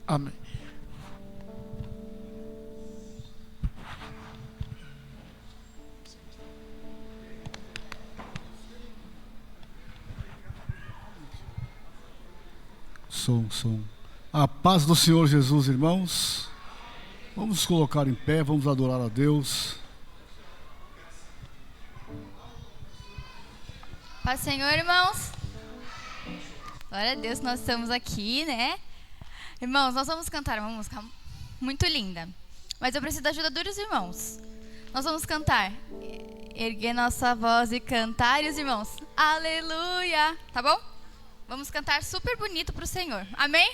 Amém. Som. A paz do Senhor Jesus, irmãos. Vamos nos colocar em pé, vamos adorar a Deus. Paz do Senhor, irmãos. Glória a Deus, nós estamos aqui, né? Irmãos, nós vamos cantar uma música muito linda, mas eu preciso da ajuda dos irmãos. Nós vamos cantar, erguer nossa voz e cantar, e os irmãos, aleluia, tá bom? Vamos cantar super bonito pro Senhor, amém?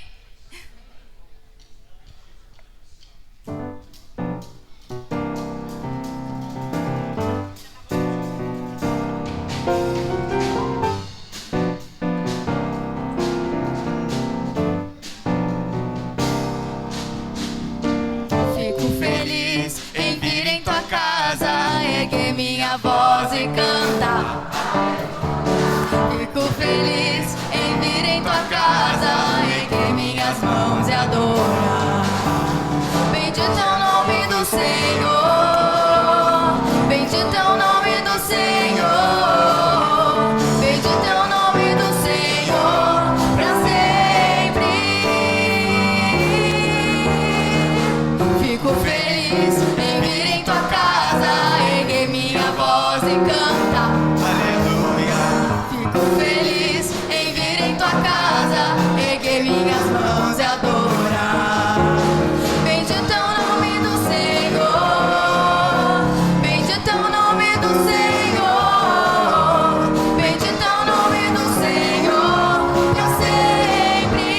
Minha voz e cantar. Fico feliz em vir em tua casa, erguer minhas mãos e adorar. Bendito é o nome do Senhor, bendito é o nome do Senhor, bendito é o nome do Senhor, pra sempre. Fico feliz em vir em tua casa, minha voz e canta, aleluia. Fico feliz em vir em tua casa, erguer minhas mãos e adorar. Bendito é o nome do Senhor, bendito é o nome do Senhor, bendito é o nome do Senhor, pra sempre.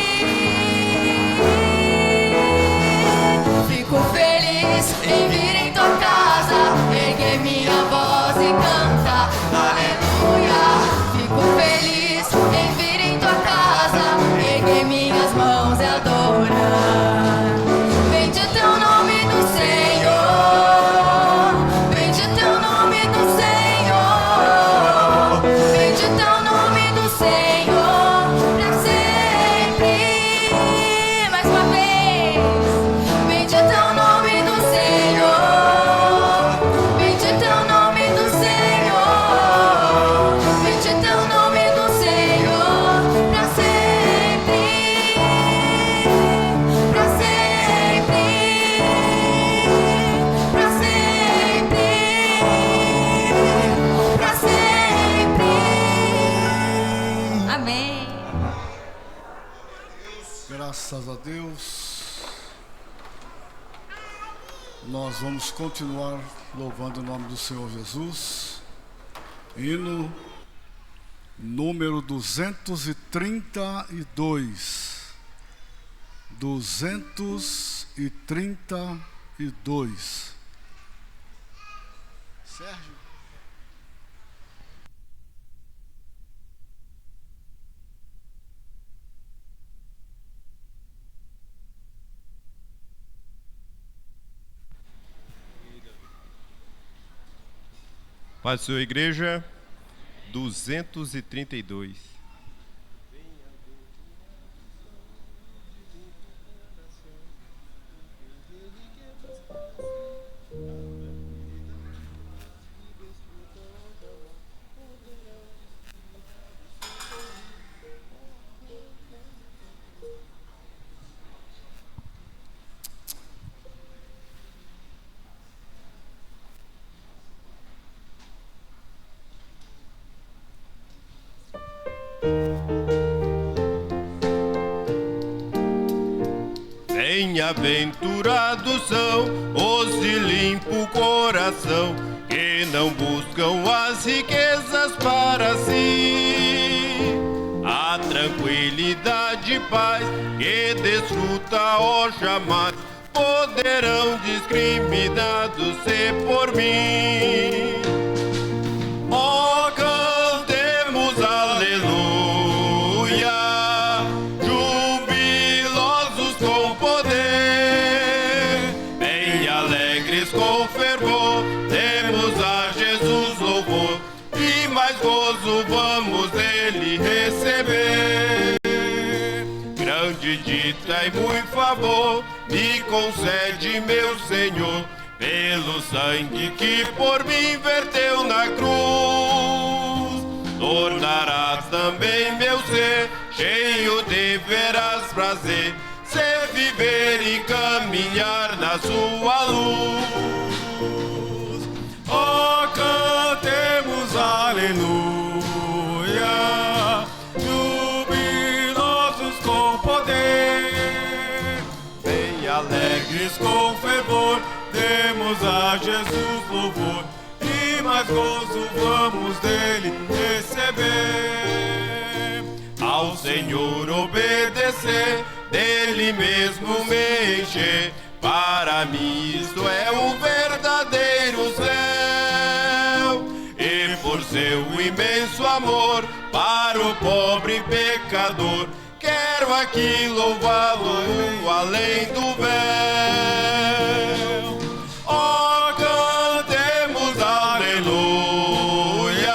Fico feliz em vir em tua casa, erguer minha voz e canta, aleluia. Fico feliz em vir em tua casa, erguer minhas mãos e adorar. Bendito é o nome do Senhor, bendito é o nome do Senhor, bendito é o nome do Senhor, pra sempre. Mais uma vez, bendito é o nome do Senhor, bendito é o nome do Senhor, bendito é o nome do Senhor, pra sempre, pra sempre, pra sempre, pra sempre. Amém. Graças a Deus. Nós vamos continuar louvando o nome do Senhor Jesus. Hino número 232. 232. Sérgio. Paz do Senhor, igreja, 232. Bem-aventurados são os de limpo coração, que não buscam as riquezas para si. A tranquilidade e paz que desfruta, ó, jamais poderão discriminados ser por mim. Ó, cantemos aleluia, jubilosos com poder, bem alegres com fervor, temos a Jesus louvor, e mais gozo vamos dele receber. Grande grande dita e muito favor me concede meu Senhor, pelo sangue que por mim verteu na cruz. Tornarás também meu ser cheio de veraz prazer, se viver e caminhar na sua luz. Oh, cantemos aleluia, jubilosos com poder, bem alegres com fervor, demos a Jesus louvor, e mais gozo vamos dele receber. Ao Senhor obedecer, dele mesmo me encher, para mim isto é o verdadeiro céu. E por seu imenso amor para o pobre pecador, quero aqui louvá-lo além do véu. Oh, cantemos aleluia,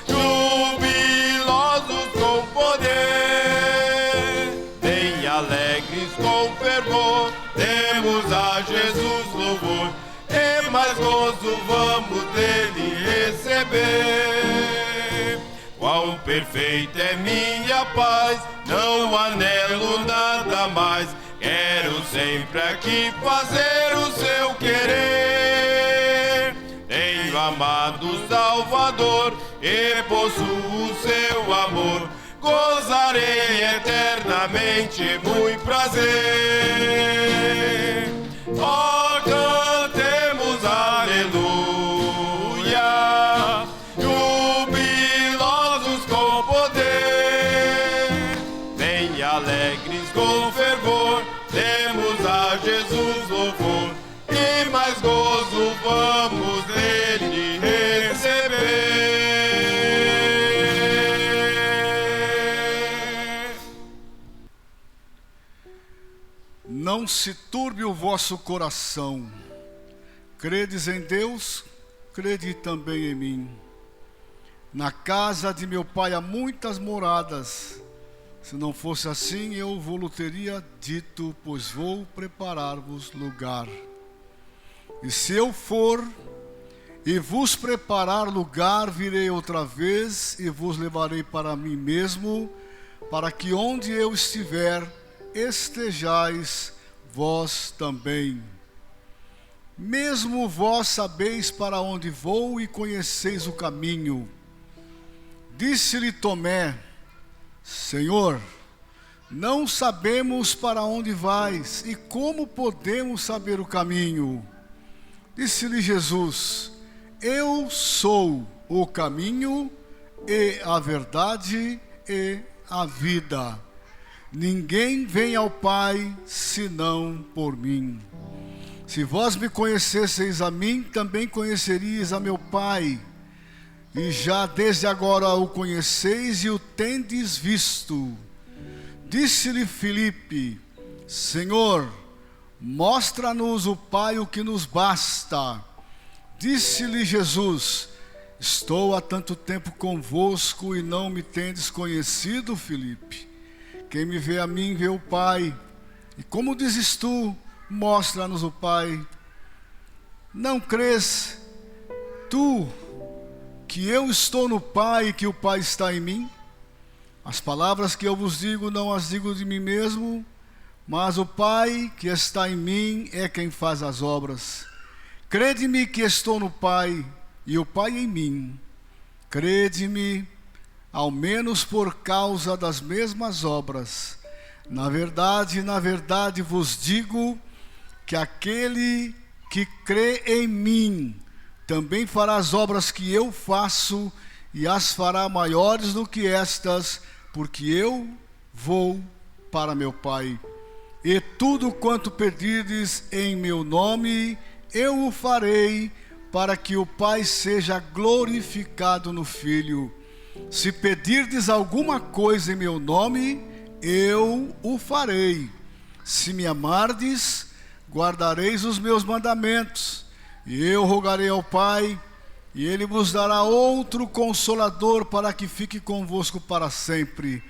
jubilosos com poder, bem alegres com fervor, demos a Jesus louvor, e mais gozo vamos dele receber. Quão perfeita é minha paz, não anelo nada mais, quero sempre aqui fazer o seu querer. Tenho amado Salvador e possuo o seu amor, gozarei eternamente muito prazer. Oh, cantemos aleluia, jubilosos com poder, bem alegres com fervor, demos a Jesus louvor, e mais gozo vamos dele receber. Não se turbe o vosso coração. Credes em Deus, crede também em mim. Na casa de meu pai há muitas moradas. Se não fosse assim, eu vou-lo teria dito, pois vou preparar-vos lugar. E se eu for e vos preparar lugar, virei outra vez e vos levarei para mim mesmo, para que onde eu estiver, estejais vós também. Mesmo vós sabeis para onde vou e conheceis o caminho. Disse-lhe Tomé: Senhor, não sabemos para onde vais, e como podemos saber o caminho? Disse-lhe Jesus: Eu sou o caminho e a verdade e a vida. Ninguém vem ao Pai senão por mim. Se vós me conhecesseis a mim, também conheceríeis a meu Pai. E já desde agora o conheceis e o tendes visto. Disse-lhe Filipe: Senhor, mostra-nos o Pai, o que nos basta. Disse-lhe Jesus: Estou há tanto tempo convosco e não me tendes conhecido, Filipe? Quem me vê a mim, vê o Pai. E como dizes tu, mostra-nos o Pai? Não crês tu que eu estou no Pai e que o Pai está em mim? As palavras que eu vos digo, não as digo de mim mesmo, mas o Pai que está em mim é quem faz as obras. Crede-me que estou no Pai e o Pai em mim. Crede-me, ao menos por causa das mesmas obras. Na verdade vos digo que aquele que crê em mim também fará as obras que eu faço, e as fará maiores do que estas, porque eu vou para meu Pai. E tudo quanto pedirdes em meu nome, eu o farei, para que o Pai seja glorificado no Filho. Se pedirdes alguma coisa em meu nome, eu o farei. Se me amardes, guardareis os meus mandamentos. E eu rogarei ao Pai, e Ele vos dará outro Consolador, para que fique convosco para sempre.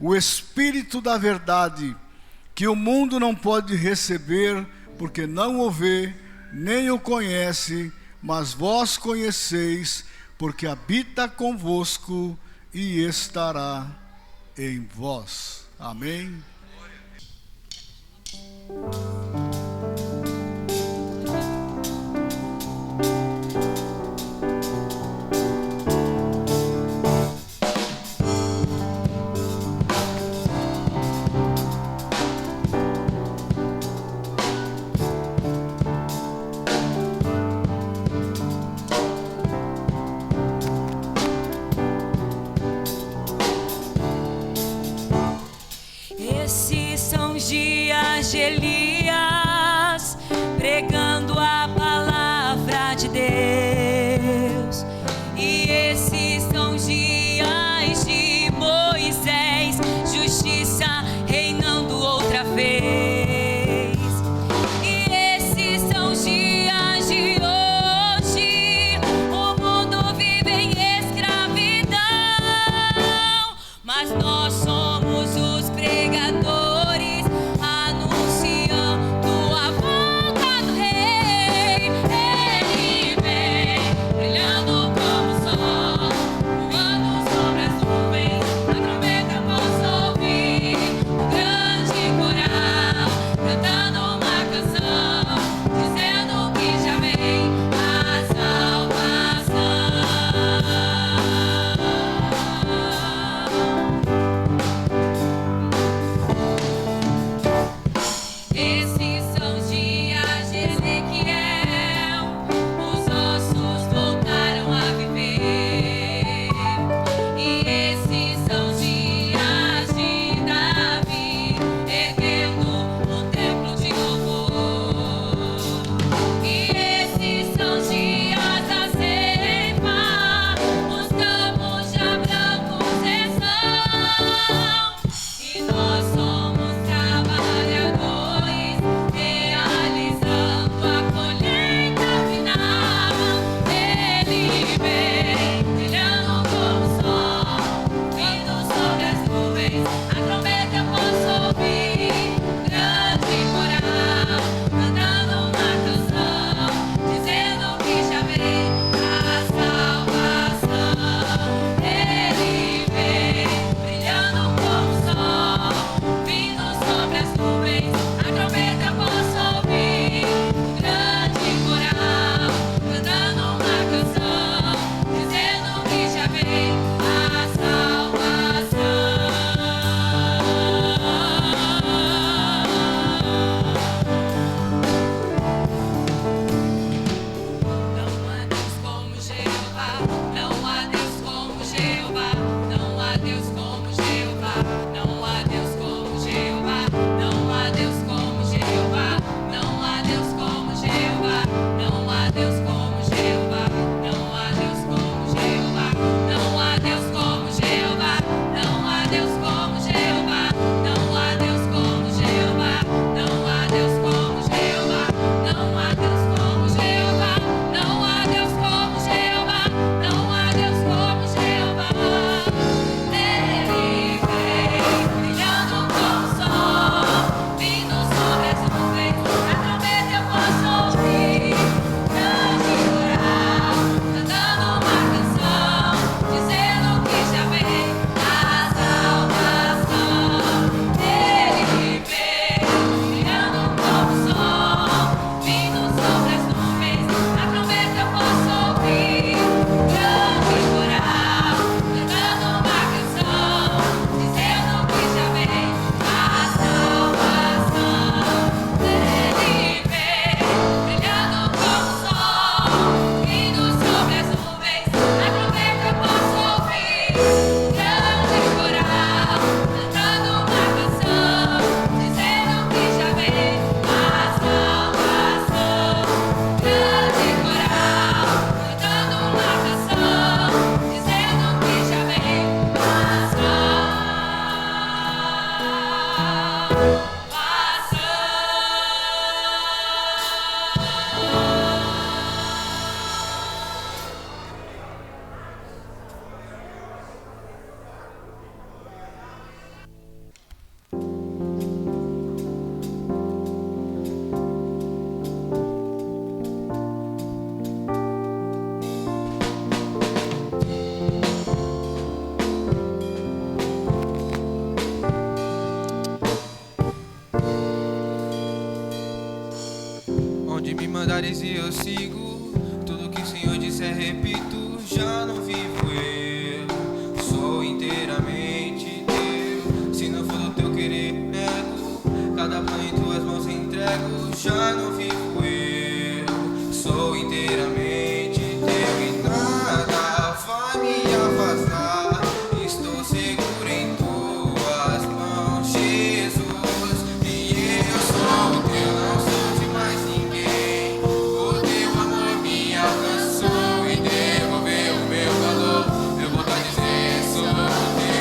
o Espírito da verdade, que o mundo não pode receber, porque não o vê, nem o conhece, mas vós conheceis, porque habita convosco e estará em vós. Amém. Esses são dias de Elias, pregando a palavra de Deus. E esses são dias de Moisés, justiça reinando outra vez. E esses são dias de hoje, o mundo vive em escravidão, mas nós somos os pregadores anunciando mandares e eu sigo. Tudo que o Senhor disser repito. Já não vivo eu, sou inteiramente teu. Se não for do teu querer, nego. Cada plano em tuas mãos entrego. Já não vivo eu, sou inteiramente teu. E nada vai me afastar. Estou seguro em tuas mãos, Jesus. E eu sou teu, não sou de mais ninguém. O teu amor me alcançou e devolveu o meu valor. Eu vou estar dizendo, sou teu,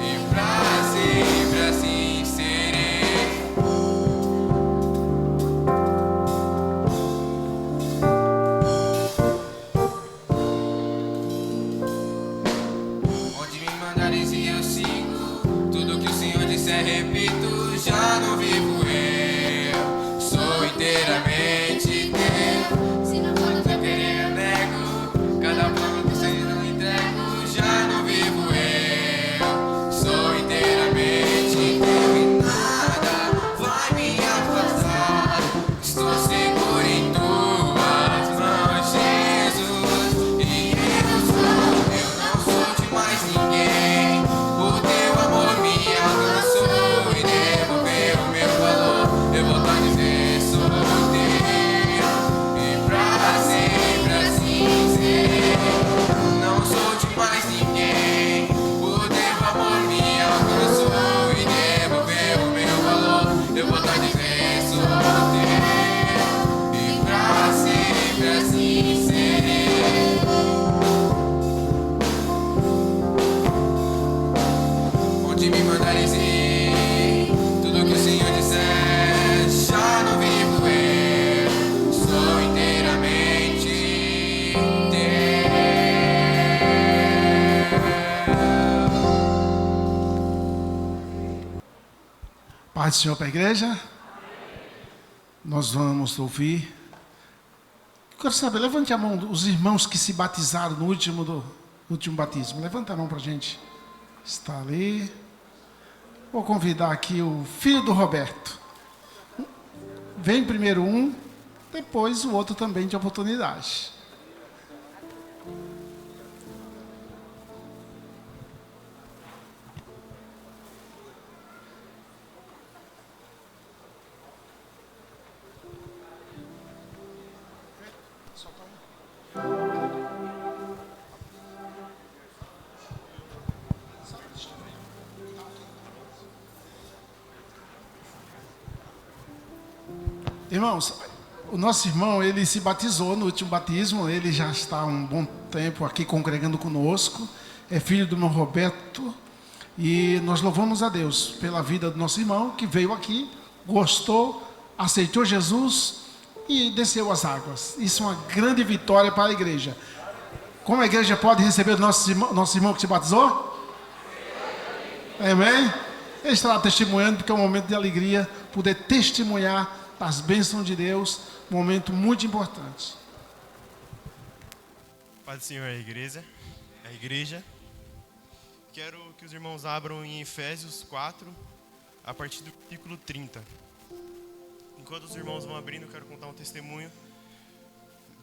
e pra sempre assim serei. Onde me mandares e eu sigo. Tudo que o Senhor disser repito. Já não vivo eu, sou inteiramente teu. Se não for do teu querer eu nego. Cada plano que o Senhor não entrego. Já não vivo eu, sou inteiramente teu. E nada vai me afastar. Estou seguro em tuas mãos, Jesus. E eu não sou de mais ninguém. O teu amor me alcançou e devolveu o meu valor. Eu vou estar dizendo, sou teu, e pra sempre assim serei. Não sou de mais ninguém. O teu amor me alcançou e devolveu o meu valor. Eu vou estar dizendo, sou teu, e pra sempre assim serei. Onde me mandares ir, tudo que o Senhor disser. Já não vivo eu, sou inteiramente teu. Paz do Senhor para a igreja. Nós vamos ouvir. Quero saber, levante a mão os irmãos que se batizaram no último batismo. Levanta a mão para a gente. Está ali. Vou convidar aqui o filho do Roberto. Vem primeiro um, depois o outro também de oportunidade. Irmãos, o nosso irmão, ele se batizou no último batismo, ele já está há um bom tempo aqui congregando conosco, é filho do irmão Roberto, e nós louvamos a Deus pela vida do nosso irmão, que veio aqui, gostou, aceitou Jesus e desceu as águas. Isso é uma grande vitória para a igreja. Como a igreja pode receber o nosso irmão que se batizou? Amém? Ele estará testemunhando, porque é um momento de alegria poder testemunhar as bênçãos de Deus, um momento muito importante. Paz do Senhor, a igreja. Quero que os irmãos abram em Efésios 4, a partir do versículo 30. Enquanto os irmãos vão abrindo, eu quero contar um testemunho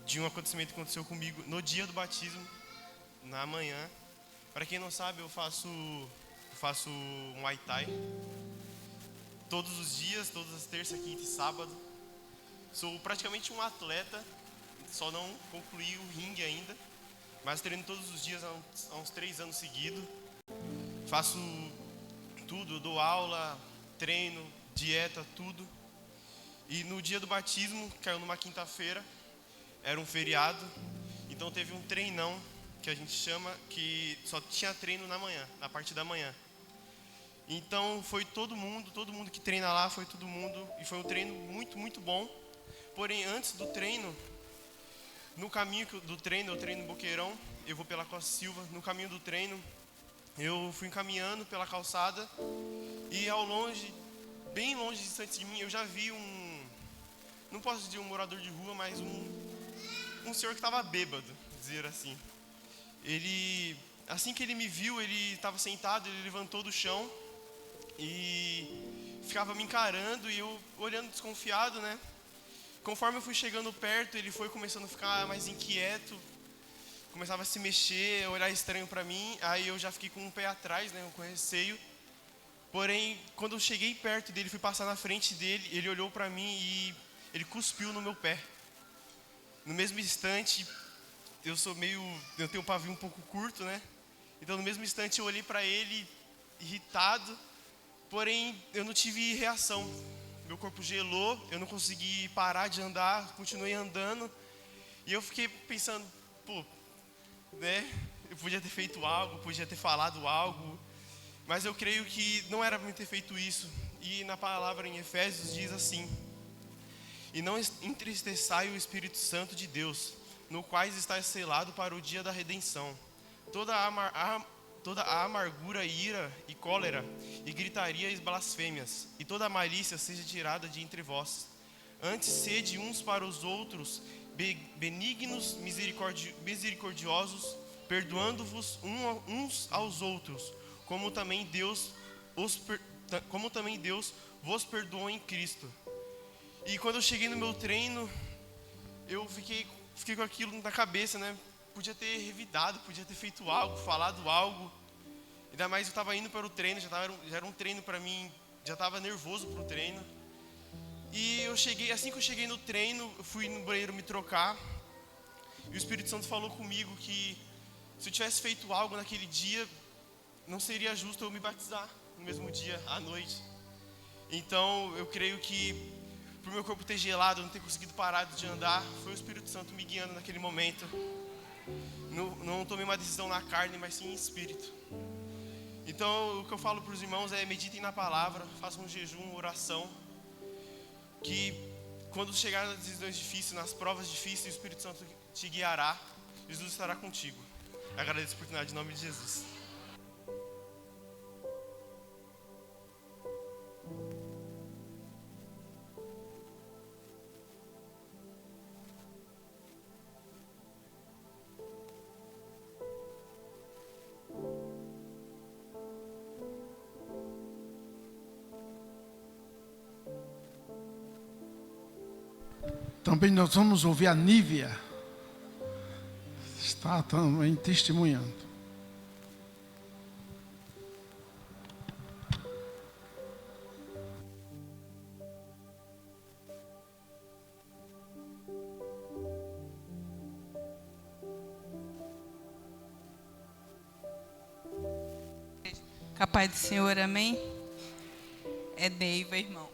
de um acontecimento que aconteceu comigo no dia do batismo, na manhã. Para quem não sabe, eu faço Muay Thai todos os dias, todas as terças, quinta e sábado. Sou praticamente um atleta, só não concluí o ringue ainda, mas treino todos os dias há uns 3 anos seguidos. Faço tudo, dou aula, treino, dieta, tudo. E no dia do batismo, caiu numa quinta-feira, era um feriado, então teve um treinão, que a gente chama, que só tinha treino na manhã, na parte da manhã. Então foi todo mundo que treina lá, foi todo mundo, e foi um treino muito, muito bom. Porém, antes do treino, no caminho do treino, eu treino no Boqueirão, eu vou pela Costa Silva. No caminho do treino, eu fui caminhando pela calçada e ao longe, bem longe, distante de mim, eu já vi não posso dizer um morador de rua, mas um senhor que estava bêbado, dizer assim. Ele, assim que ele me viu, ele estava sentado, ele levantou do chão e ficava me encarando, e eu olhando desconfiado, né? conforme eu fui chegando perto, ele foi começando a ficar mais inquieto, começava a se mexer, olhar estranho para mim. Aí eu já fiquei com um pé atrás, né, com receio. Porém, quando eu cheguei perto dele, fui passar na frente dele, ele olhou para mim e ele cuspiu no meu pé. No mesmo instante, eu tenho um pavio um pouco curto, né? Então, no mesmo instante, eu olhei para ele, irritado, porém, eu não tive reação. Meu corpo gelou, eu não consegui parar de andar, continuei andando. E eu fiquei pensando, pô, né? Eu podia ter feito algo, podia ter falado algo, mas eu creio que não era para mim ter feito isso. E na palavra em Efésios diz assim: e não entristeçai o Espírito Santo de Deus, no qual está selado para o dia da redenção. Toda a amargura, ira e cólera, e gritaria e blasfêmias, e toda a malícia seja tirada de entre vós. Antes sede uns para os outros benignos, misericordiosos, perdoando-vos uns aos outros, como também Deus vos perdoou em Cristo. E quando eu cheguei no meu treino, eu fiquei com aquilo na cabeça, né? Podia ter revidado, podia ter feito algo, falado algo. Ainda mais eu estava indo para o treino, já era um treino para mim, já estava nervoso para o treino. E assim que eu cheguei no treino, eu fui no banheiro me trocar. E o Espírito Santo falou comigo que se eu tivesse feito algo naquele dia, não seria justo eu me batizar no mesmo dia, à noite. Então eu creio que, por meu corpo ter gelado, eu não ter conseguido parar de andar, foi o Espírito Santo me guiando naquele momento. Não tomei uma decisão na carne, mas sim em espírito. Então o que eu falo para os irmãos é: meditem na palavra, façam um jejum, oração, que quando chegar nas decisões difíceis, nas provas difíceis, o Espírito Santo te guiará, Jesus estará contigo. Agradeço a oportunidade em nome de Jesus. Também nós vamos ouvir a Nívia. Está também testemunhando. Com a paz do Senhor, amém? É Neiva, irmão.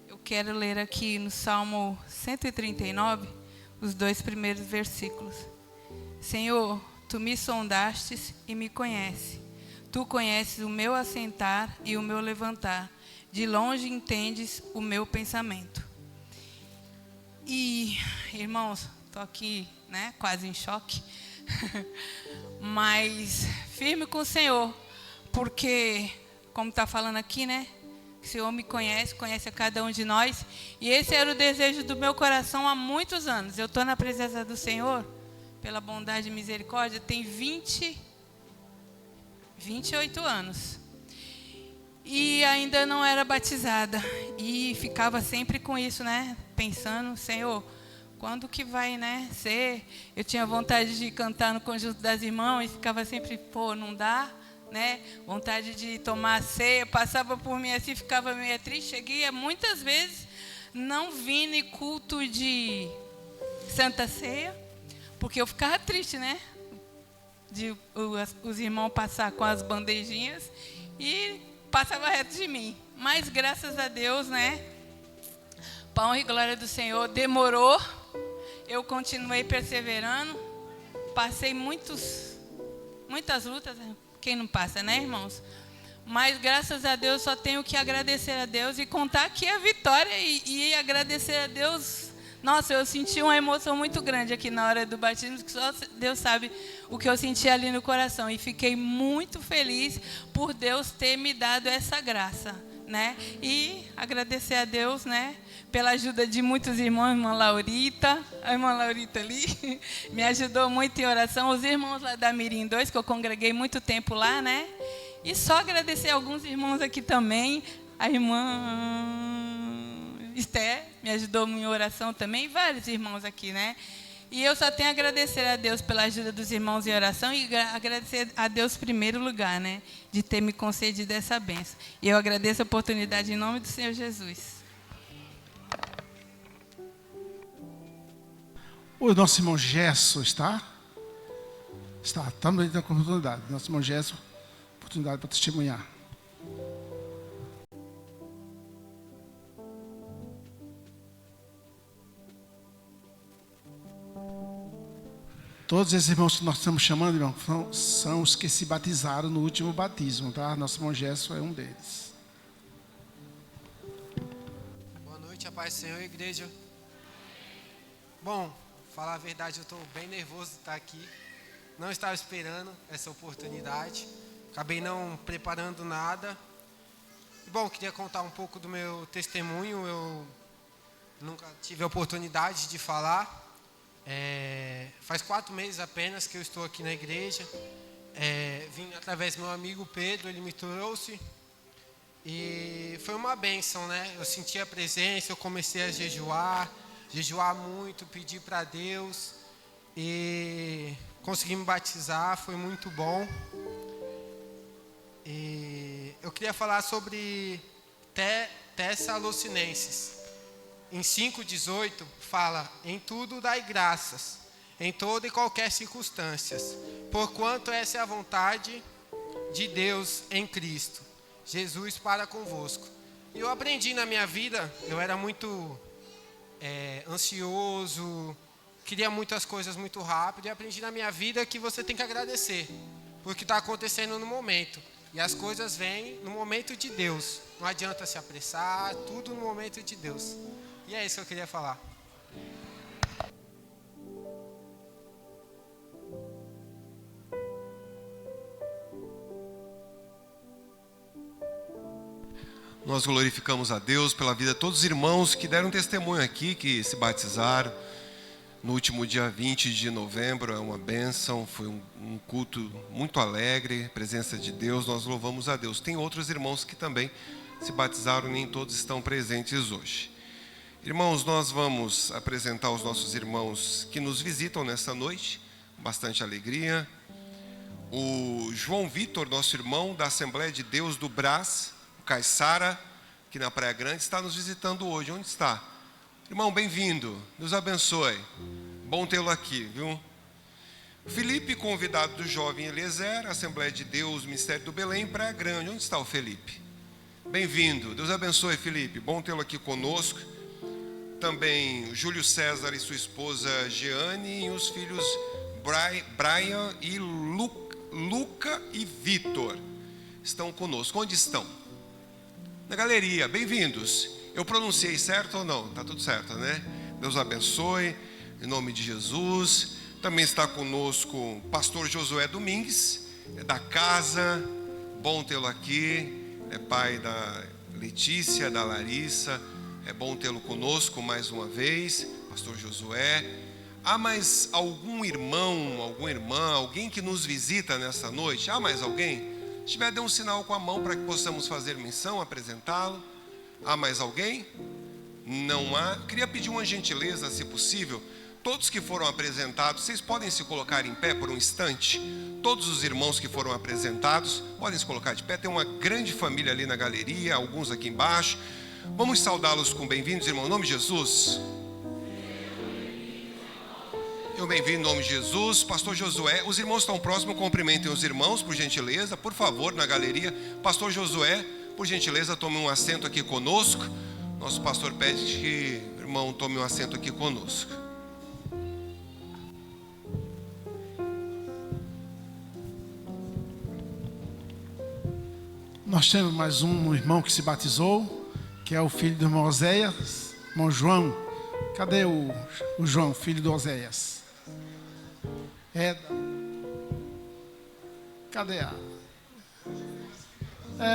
Eu quero ler aqui no Salmo 139, os 2 primeiros versículos. Senhor, tu me sondastes e me conheces. Tu conheces o meu assentar e o meu levantar. De longe entendes o meu pensamento. E, irmãos, estou aqui, né, quase em choque. Mas firme com o Senhor, porque, como está falando aqui, né? O Senhor me conhece, conhece a cada um de nós. E esse era o desejo do meu coração há muitos anos. Eu estou na presença do Senhor, pela bondade e misericórdia, tem 28 anos. E ainda não era batizada. E ficava sempre com isso, né? Pensando, Senhor, quando que vai, né, ser? Eu tinha vontade de cantar no conjunto das irmãs e ficava sempre, pô, não dá, né? Vontade de tomar ceia, passava por mim assim, ficava meio triste. Cheguei muitas vezes não vim em culto de Santa Ceia, porque eu ficava triste, né? De os irmãos passar com as bandejinhas e passava reto de mim. Mas graças a Deus, né? Para a honra e glória do Senhor, demorou. Eu continuei perseverando, passei muitas lutas, quem não passa, né, irmãos? Mas graças a Deus só tenho que agradecer a Deus e contar aqui a vitória e agradecer a Deus. Nossa, eu senti uma emoção muito grande aqui na hora do batismo, que só Deus sabe o que eu senti ali no coração. E fiquei muito feliz por Deus ter me dado essa graça, né? E agradecer a Deus, né, pela ajuda de muitos irmãos, a irmã Laurita ali, me ajudou muito em oração, os irmãos lá da Mirim 2, que eu congreguei muito tempo lá, né? E só agradecer a alguns irmãos aqui também, A irmã Esté me ajudou em oração também, vários irmãos aqui, né? E eu só tenho a agradecer a Deus pela ajuda dos irmãos em oração e agradecer a Deus em primeiro lugar, né? De ter me concedido essa bênção. E eu agradeço a oportunidade em nome do Senhor Jesus. O nosso irmão Gesso está? Está, também tem a oportunidade. Nosso irmão Gesso, oportunidade para testemunhar. Todos esses irmãos que nós estamos chamando, irmão, são os que se batizaram no último batismo, tá? Nosso irmão Gesso é um deles. Boa noite, a paz do Senhor, igreja. Bom, falar a verdade, eu estou bem nervoso de estar aqui. Não estava esperando essa oportunidade. Acabei não preparando nada. Bom, queria contar um pouco do meu testemunho. Eu nunca tive a oportunidade de falar. Faz 4 meses apenas que eu estou aqui na igreja. Vim através do meu amigo Pedro, ele me trouxe. E foi uma bênção, né? Eu senti a presença, eu comecei a jejuar muito, pedir para Deus. E consegui me batizar, foi muito bom. E eu queria falar sobre Tessalonicenses. Em 5,18 fala: em tudo dai graças, em toda e qualquer circunstâncias, porquanto essa é a vontade de Deus em Cristo Jesus para convosco. E eu aprendi na minha vida, eu era muito ansioso, queria muitas coisas muito rápido, e aprendi na minha vida que você tem que agradecer por o que está acontecendo no momento. E as coisas vêm no momento de Deus. Não adianta se apressar, tudo no momento de Deus. E é isso que eu queria falar. Nós glorificamos a Deus pela vida de todos os irmãos que deram testemunho aqui, que se batizaram no último dia 20 de novembro. É uma bênção, foi um culto muito alegre, presença de Deus, nós louvamos a Deus. Tem outros irmãos que também se batizaram, nem todos estão presentes hoje. Irmãos, nós vamos apresentar os nossos irmãos que nos visitam nessa noite, com bastante alegria. O João Vitor, nosso irmão da Assembleia de Deus do Brás, o Caiçara, que na Praia Grande, está nos visitando hoje. Onde está? Irmão, bem-vindo, Deus abençoe. Bom tê-lo aqui, viu? Felipe, convidado do jovem Eliezer, Assembleia de Deus, Ministério do Belém, Praia Grande. Onde está o Felipe? Bem-vindo, Deus abençoe, Felipe. Bom tê-lo aqui conosco. Também Júlio César e sua esposa Jeane, e os filhos Brian e Luca e Vitor estão conosco. Onde estão? Na galeria. Bem-vindos. Eu pronunciei certo ou não? Está tudo certo, né? Deus abençoe, em nome de Jesus. Também está conosco o pastor Josué Domingues, da casa. Bom tê-lo aqui. É pai da Letícia, da Larissa. É bom tê-lo conosco mais uma vez, pastor Josué. Há mais algum irmão, alguma irmã, alguém que nos visita nessa noite? Há mais alguém? Se tiver, dê um sinal com a mão para que possamos fazer menção, apresentá-lo. Há mais alguém? Não há. Queria pedir uma gentileza, se possível. Todos que foram apresentados, vocês podem se colocar em pé por um instante? Todos os irmãos que foram apresentados podem se colocar de pé. Tem uma grande família ali na galeria, alguns aqui embaixo. Vamos saudá-los com bem-vindos, irmão, em nome de Jesus. Eu bem-vindo em nome de Jesus. Pastor Josué, os irmãos estão próximos, cumprimentem os irmãos, por gentileza, por favor, na galeria. Pastor Josué, por gentileza, tome um assento aqui conosco. Nosso pastor pede que o irmão tome um assento aqui conosco. Nós temos mais um irmão que se batizou, que é o filho do irmão Oséias, irmão João. Cadê o João, filho do Oséias? Cadê a...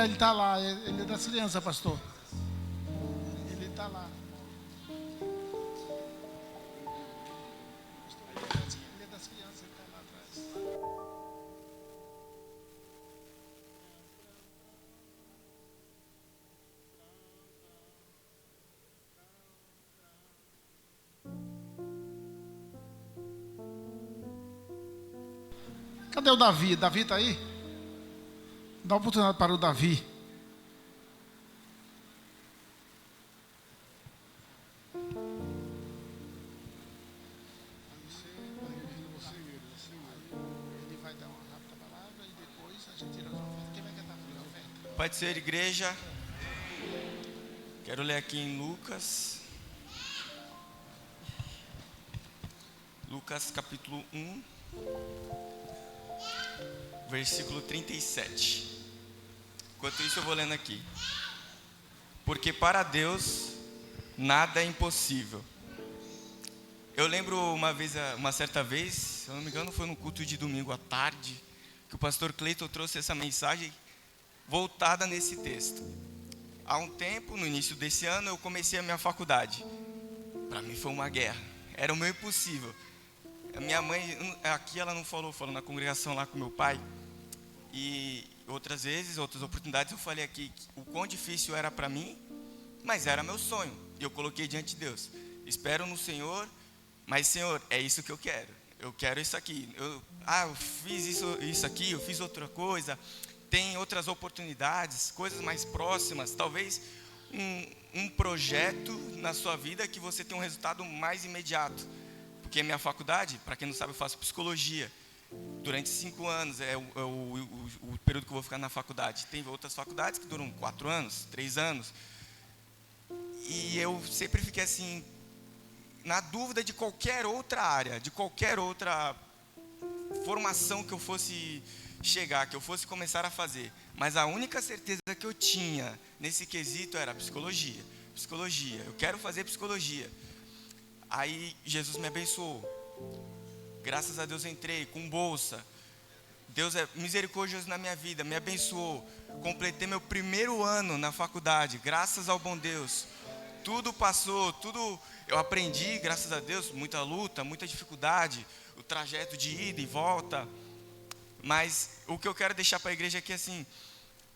ele está lá, ele é das crianças, pastor. Ele está lá. Ele é das crianças, ele está lá atrás. Cadê o Davi? Davi está aí? Dá oportunidade para o Davi. Pode ser, igreja. Quero ler aqui em Lucas. Lucas capítulo 1, versículo 37. Enquanto isso eu vou lendo aqui. Porque para Deus nada é impossível. Eu lembro uma certa vez, se eu não me engano foi no culto de domingo à tarde, que o pastor Cleiton trouxe essa mensagem voltada nesse texto. Há um tempo, no início desse ano, eu comecei a minha faculdade. Para mim foi uma guerra, era o meu impossível. A minha mãe, aqui ela não falou na congregação lá com meu pai. E outras vezes, outras oportunidades, eu falei aqui o quão difícil era para mim, mas era meu sonho. E eu coloquei diante de Deus. Espero no Senhor, mas Senhor, é isso que eu quero. Eu quero isso aqui. Eu fiz isso aqui, eu fiz outra coisa. Tem outras oportunidades, coisas mais próximas. Talvez um projeto na sua vida que você tenha um resultado mais imediato. Porque a minha faculdade, para quem não sabe, eu faço psicologia. Durante 5 anos é o período que eu vou ficar na faculdade. Tem outras faculdades que duram 4 anos, 3 anos. E eu sempre fiquei assim, na dúvida de qualquer outra área, de qualquer outra formação que eu fosse chegar, que eu fosse começar a fazer. Mas a única certeza que eu tinha nesse quesito era psicologia. Psicologia, eu quero fazer psicologia. Aí Jesus me abençoou. Graças a Deus entrei com bolsa. Deus é misericordioso na minha vida, me abençoou. Completei meu primeiro ano na faculdade, graças ao bom Deus. Tudo passou, tudo eu aprendi, graças a Deus, muita luta, muita dificuldade, o trajeto de ida e volta. Mas o que eu quero deixar para a igreja aqui é assim,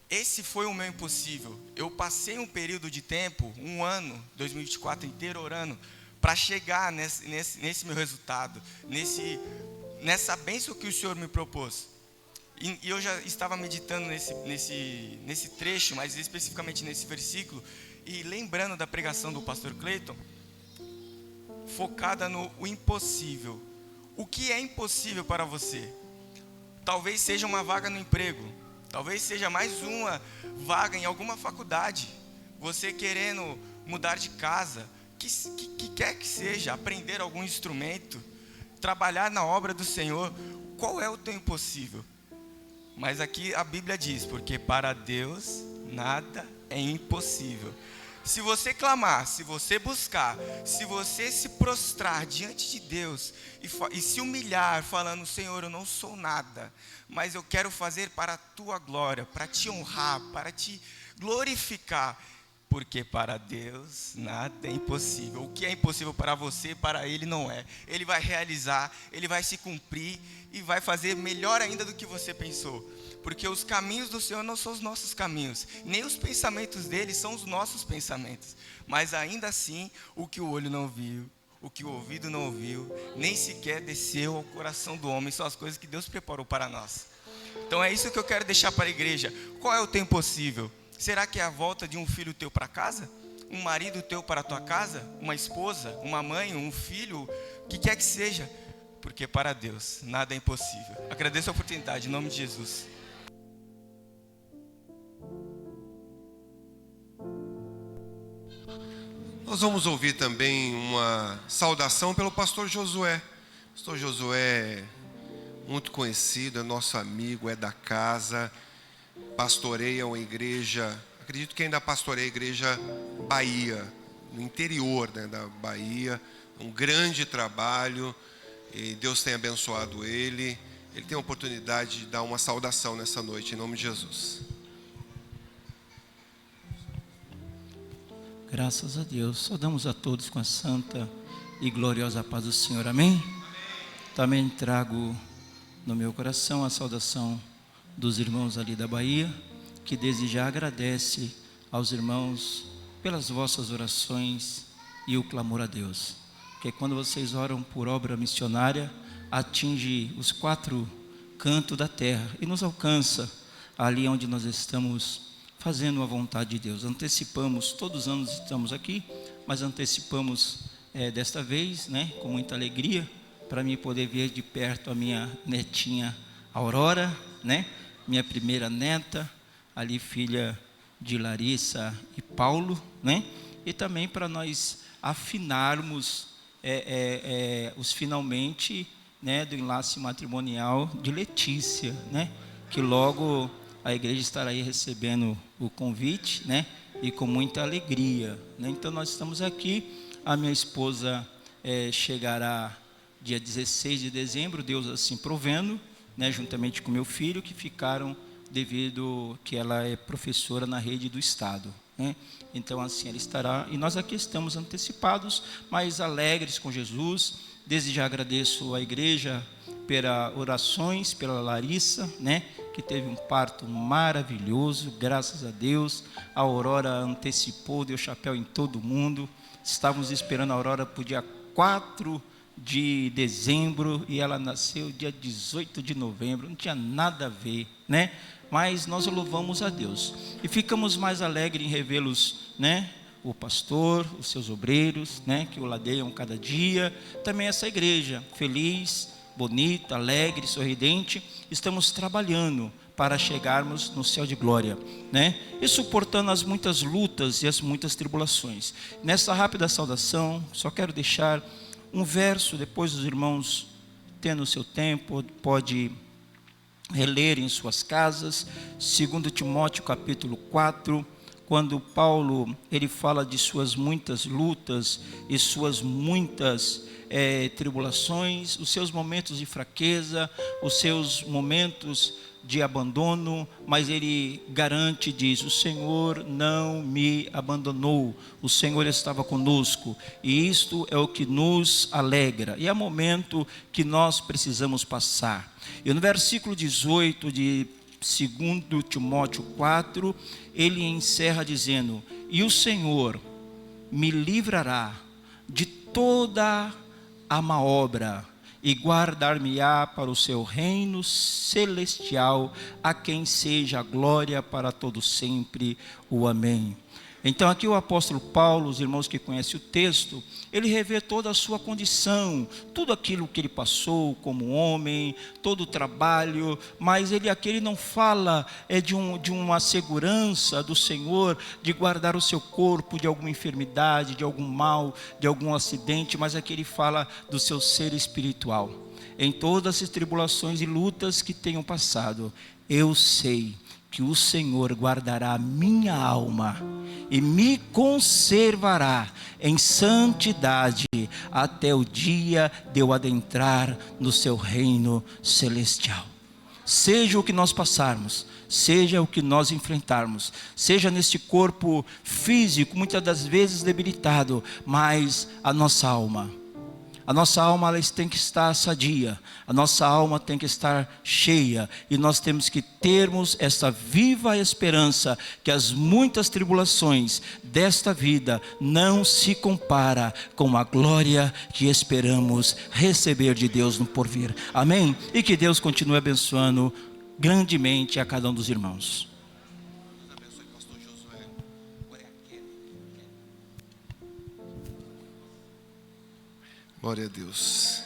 esse foi o meu impossível. Eu passei um período de tempo, um ano, 2024 inteiro orando, para chegar nesse meu resultado, nessa bênção que o Senhor me propôs. E eu já estava meditando nesse trecho, mas especificamente nesse versículo, e lembrando da pregação do pastor Cleiton, focada no impossível. O que é impossível para você? Talvez seja uma vaga no emprego, talvez seja mais uma vaga em alguma faculdade, você querendo mudar de casa, que quer que seja, aprender algum instrumento, trabalhar na obra do Senhor. Qual é o teu impossível? Mas aqui a Bíblia diz, porque para Deus nada é impossível. Se você clamar, se você buscar, se você se prostrar diante de Deus e se humilhar falando, Senhor, eu não sou nada, mas eu quero fazer para a tua glória, para te honrar, para te glorificar, porque para Deus nada é impossível. O que é impossível para você, para Ele não é. Ele vai realizar, Ele vai se cumprir e vai fazer melhor ainda do que você pensou. Porque os caminhos do Senhor não são os nossos caminhos, nem os pensamentos dele são os nossos pensamentos. Mas ainda assim, o que o olho não viu, o que o ouvido não ouviu, nem sequer desceu ao coração do homem, são as coisas que Deus preparou para nós. Então é isso que eu quero deixar para a igreja. Qual é o teu impossível? Será que é a volta de um filho teu para casa? Um marido teu para a tua casa? Uma esposa? Uma mãe? Um filho? O que quer que seja? Porque para Deus nada é impossível. Agradeço a oportunidade, em nome de Jesus. Nós vamos ouvir também uma saudação pelo pastor Josué. Pastor Josué, muito conhecido, é nosso amigo, é da casa, pastoreia uma igreja, acredito que ainda pastoreia a igreja Bahia, no interior, né, da Bahia, um grande trabalho, e Deus tem abençoado ele. Ele tem a oportunidade de dar uma saudação nessa noite, em nome de Jesus. Graças a Deus, saudamos a todos com a santa e gloriosa paz do Senhor, amém? Também trago no meu coração a saudação dos irmãos ali da Bahia, que desde já agradece aos irmãos pelas vossas orações e o clamor a Deus, porque quando vocês oram por obra missionária, atinge os 4 canto da terra e nos alcança ali onde nós estamos fazendo a vontade de Deus. Antecipamos, todos os anos estamos aqui, mas antecipamos desta vez, né, com muita alegria, para mim poder ver de perto a minha netinha Aurora, né, minha primeira neta, ali filha de Larissa e Paulo, né, e também para nós afinarmos os finalmente, né, do enlace matrimonial de Letícia, né, que logo a igreja estará aí recebendo o convite, né, e com muita alegria, né. Então nós estamos aqui, a minha esposa chegará dia 16 de dezembro, Deus assim provendo, né, juntamente com meu filho, que ficaram devido que ela é professora na rede do estado, né. Então assim ela estará, e nós aqui estamos antecipados, mas alegres com Jesus. Desde já agradeço à igreja pelas orações, pela Larissa, né, que teve um parto maravilhoso, graças a Deus. A Aurora antecipou, deu chapéu em todo mundo. Estávamos esperando a Aurora para o dia 4 de dezembro e ela nasceu dia 18 de novembro, não tinha nada a ver, né? Mas nós louvamos a Deus e ficamos mais alegres em revê-los, né? O pastor, os seus obreiros, né, que o ladeiam cada dia, também essa igreja feliz, bonita, alegre, sorridente. Estamos trabalhando para chegarmos no céu de glória, né, e suportando as muitas lutas e as muitas tribulações. Nessa rápida saudação, só quero deixar um verso, depois os irmãos, tendo o seu tempo, pode reler em suas casas, 2 Timóteo capítulo 4, quando Paulo ele fala de suas muitas lutas e suas muitas tribulações, os seus momentos de fraqueza, os seus momentos de abandono, mas ele garante, diz: o Senhor não me abandonou, o Senhor estava conosco, e isto é o que nos alegra, e é o momento que nós precisamos passar. E no versículo 18 de 2 Timóteo 4, ele encerra dizendo: e o Senhor me livrará de toda a má obra e guardar-me-á para o seu reino celestial, a quem seja a glória para todo sempre. O amém. Então aqui o apóstolo Paulo, os irmãos que conhecem o texto, ele revê toda a sua condição, tudo aquilo que ele passou como homem, todo o trabalho, mas aqui ele não fala de uma segurança do Senhor, de guardar o seu corpo de alguma enfermidade, de algum mal, de algum acidente, mas aqui ele fala do seu ser espiritual. Em todas as tribulações e lutas que tenham passado, eu sei que o Senhor guardará a minha alma e me conservará em santidade até o dia de eu adentrar no seu reino celestial. Seja o que nós passarmos, seja o que nós enfrentarmos, seja neste corpo físico, muitas das vezes debilitado, mas a nossa alma ela tem que estar sadia, a nossa alma tem que estar cheia, e nós temos que termos essa viva esperança que as muitas tribulações desta vida não se compara com a glória que esperamos receber de Deus no porvir. Amém? E que Deus continue abençoando grandemente a cada um dos irmãos. Glória a Deus.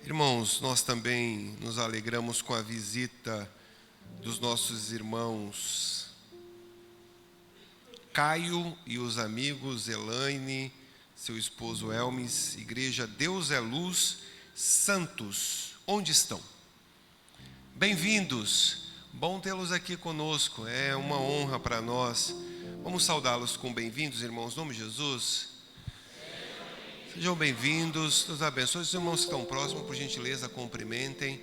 Irmãos, nós também nos alegramos com a visita dos nossos irmãos Caio e os amigos Elaine, seu esposo Elmes, Igreja Deus é Luz, Santos. Onde estão? Bem-vindos, bom tê-los aqui conosco, é uma honra para nós. Vamos saudá-los com bem-vindos, irmãos, em nome de Jesus. Sejam bem-vindos, Deus abençoe. Os irmãos que estão próximos, por gentileza, cumprimentem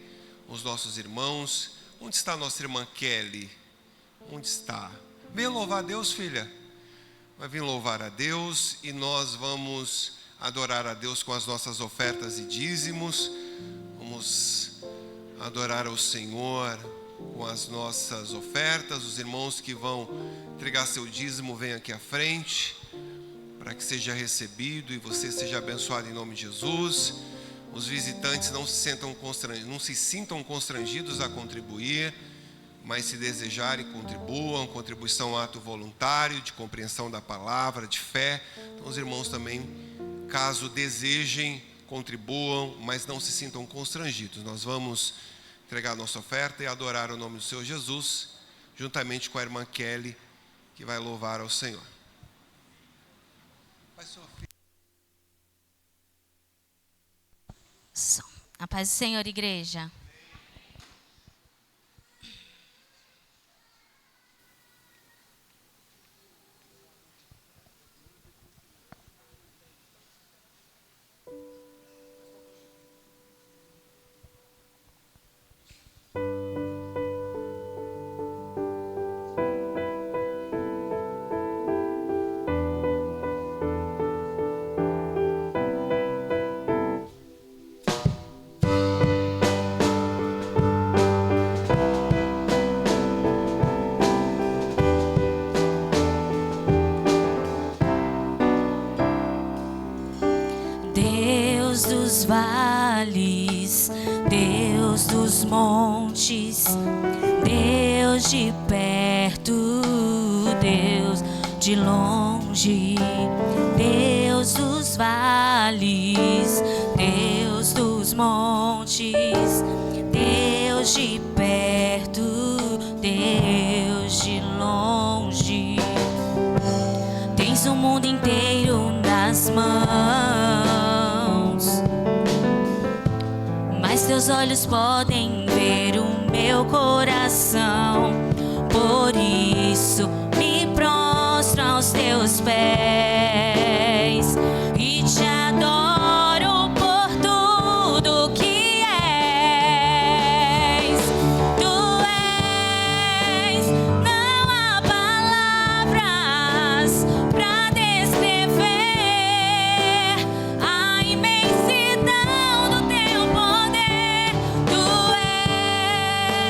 os nossos irmãos. Onde está a nossa irmã Kelly? Onde está? Venha louvar a Deus, filha. Vai vir louvar a Deus e nós vamos adorar a Deus com as nossas ofertas e dízimos. Vamos adorar ao Senhor com as nossas ofertas. Os irmãos que vão entregar seu dízimo, venham aqui à frente, para que seja recebido e você seja abençoado em nome de Jesus. os visitantes não se sintam constrangidos a contribuir, mas se desejarem, contribuam. Contribuição, ato voluntário, de compreensão da palavra, de fé. Então, os irmãos também, caso desejem, contribuam, mas não se sintam constrangidos. Nós vamos entregar a nossa oferta e adorar o nome do Senhor Jesus, juntamente com a irmã Kelly, que vai louvar ao Senhor. A paz do Senhor, igreja. Deus dos vales, Deus dos montes, Deus de perto, Deus de longe, Deus dos vales, Deus dos montes, Deus de perto, Deus de longe. Tens o mundo inteiro nas mãos, mas teus olhos podem ver o meu coração. Por isso me prostro aos teus pés e te adoro por tudo que és. Tu és, não há palavras pra descrever a imensidão do teu poder. Tu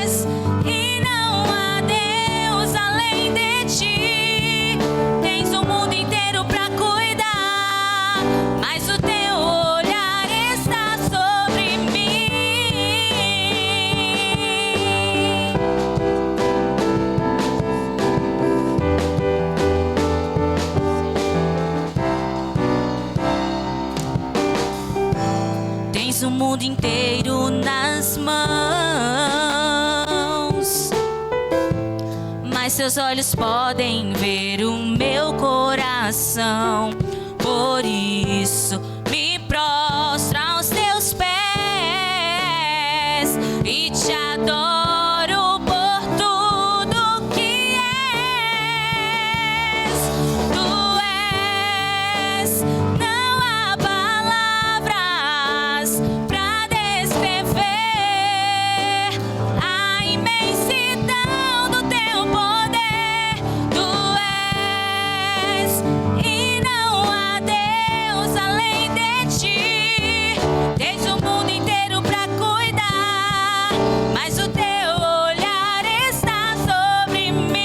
és, e não há Deus além de ti. Tens o mundo inteiro pra cuidar, mas o teu olhar está sobre mim. Tens o mundo inteiro nas mãos, mas seus olhos podem ver o meu coração. Por isso me prostro aos teus pés e te adoro por tudo que és. Tu és, não há palavras pra descrever a imensidão do teu poder. Tu és, e não há Deus além de ti. Tens o mundo inteiro pra cuidar, mas o teu olhar está sobre mim.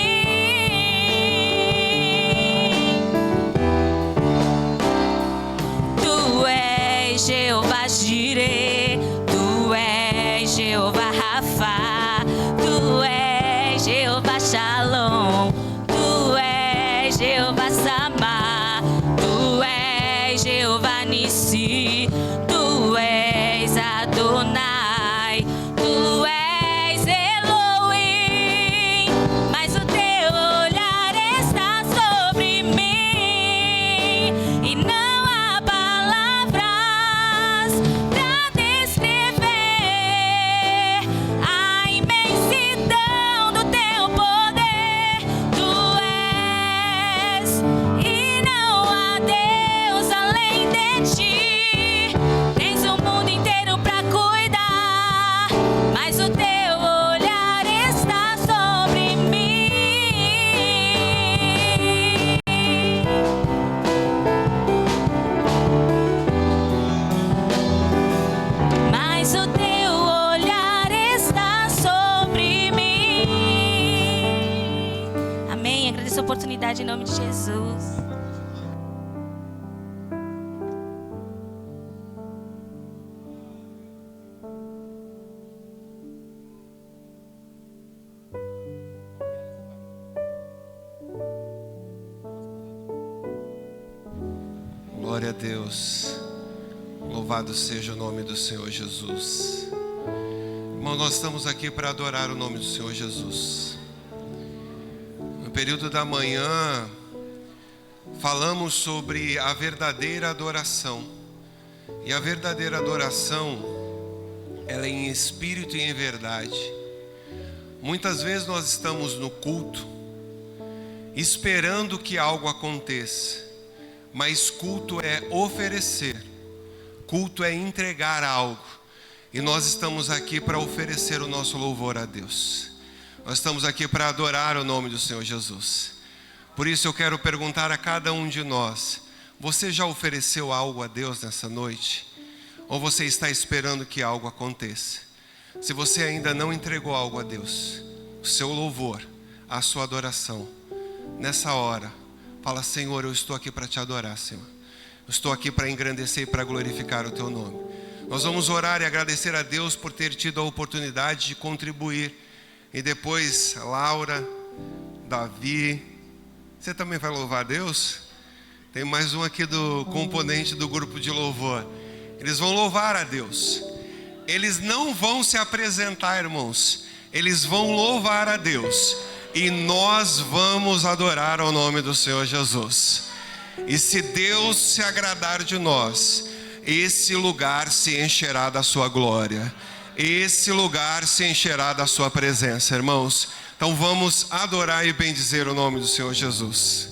Tu és Jeová Jireh, tu és Jeová Rafa, tu és Jeová Shalom, tu és Jeová Samá, tu és Jeová Nissi, tu és Adonai, tu és Elohim, mas o teu olhar está sobre mim e não há palavras pra descrever a imensidão do teu poder. Tu és, e não há Deus além de ti. Tens o mundo inteiro pra cuidar, mas o teu olhar está sobre mim. Mas o teu olhar está sobre mim. Amém. Agradeço a oportunidade em nome de Jesus. Glória a Deus. Louvado seja o nome do Senhor Jesus. Irmão, nós estamos aqui para adorar o nome do Senhor Jesus. No período da manhã, falamos sobre a verdadeira adoração. E a verdadeira adoração, ela é em espírito e em verdade. Muitas vezes nós estamos no culto, esperando que algo aconteça. Mas culto é oferecer. Culto é entregar algo. E nós estamos aqui para oferecer o nosso louvor a Deus. Nós estamos aqui para adorar o nome do Senhor Jesus. Por isso eu quero perguntar a cada um de nós: você já ofereceu algo a Deus nessa noite? Ou você está esperando que algo aconteça? Se você ainda não entregou algo a Deus, o seu louvor, a sua adoração, nessa hora, fala: Senhor, eu estou aqui para te adorar, Senhor. Eu estou aqui para engrandecer e para glorificar o teu nome. Nós vamos orar e agradecer a Deus por ter tido a oportunidade de contribuir. E depois, Laura, Davi, você também vai louvar a Deus? Tem mais um aqui do componente do grupo de louvor. Eles vão louvar a Deus. Eles não vão se apresentar, irmãos. Eles vão louvar a Deus. E nós vamos adorar ao nome do Senhor Jesus. E se Deus se agradar de nós, esse lugar se encherá da sua glória. Esse lugar se encherá da sua presença, irmãos. Então vamos adorar e bendizer o nome do Senhor Jesus.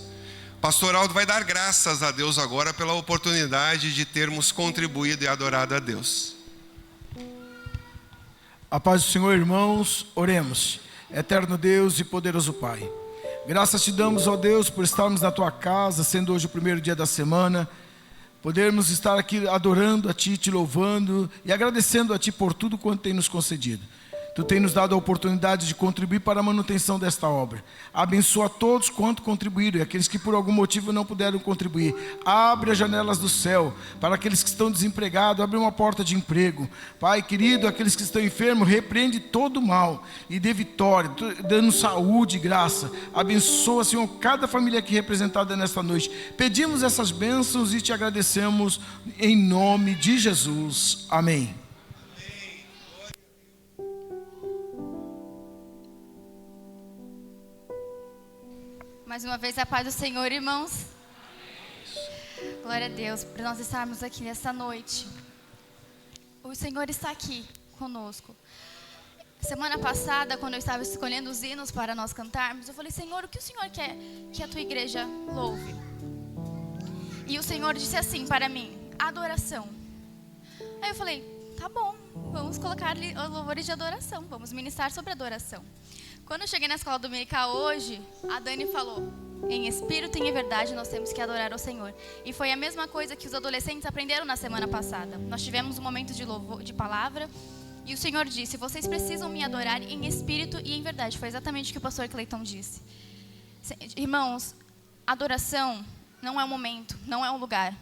Pastor Aldo vai dar graças a Deus agora pela oportunidade de termos contribuído e adorado a Deus. A paz do Senhor, irmãos, oremos. Eterno Deus e poderoso Pai, graças te damos, ó Deus, por estarmos na tua casa, sendo hoje o primeiro dia da semana, podermos estar aqui adorando a ti, te louvando e agradecendo a ti por tudo quanto tem nos concedido. Tu tem nos dado a oportunidade de contribuir para a manutenção desta obra. Abençoa todos quanto contribuíram e aqueles que por algum motivo não puderam contribuir. Abre as janelas do céu para aqueles que estão desempregados, abre uma porta de emprego. Pai querido, aqueles que estão enfermos, repreende todo o mal e dê vitória, dando saúde e graça. Abençoa, Senhor, cada família aqui representada nesta noite. Pedimos essas bênçãos e te agradecemos em nome de Jesus. Amém. Mais uma vez a paz do Senhor, irmãos. Glória a Deus por nós estarmos aqui nessa noite. O Senhor está aqui conosco. Semana passada, quando eu estava escolhendo os hinos para nós cantarmos, eu falei: Senhor, o que o Senhor quer que a tua igreja louve? E o Senhor disse assim para mim: adoração. Aí eu falei: tá bom, vamos colocar louvores de adoração, vamos ministrar sobre adoração. Quando eu cheguei na escola dominical hoje, a Dani falou: em espírito e em verdade nós temos que adorar ao Senhor. E foi a mesma coisa que os adolescentes aprenderam na semana passada. Nós tivemos um momento de louvor, de palavra, e o Senhor disse: vocês precisam me adorar em espírito e em verdade. Foi exatamente o que o pastor Cleiton disse. Irmãos, adoração não é um momento, não é um lugar.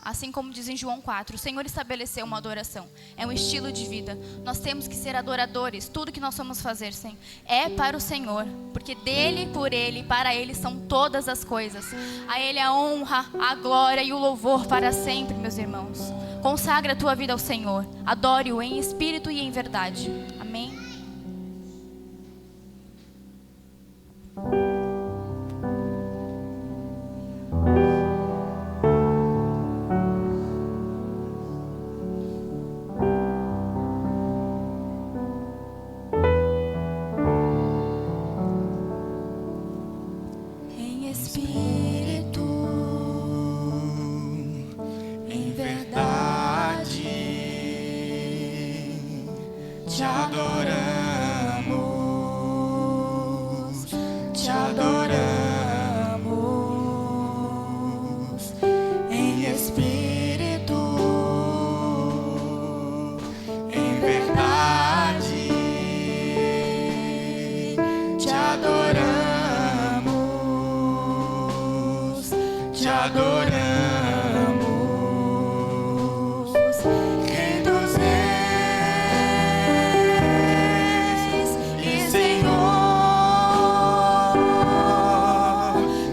Assim como diz em João 4, o Senhor estabeleceu uma adoração. É um estilo de vida. Nós temos que ser adoradores. Tudo que nós vamos fazer, Senhor, é para o Senhor. Porque dele, por ele, para ele são todas as coisas. A ele a honra, a glória e o louvor para sempre, meus irmãos. Consagra a tua vida ao Senhor. Adore-o em espírito e em verdade. Amém?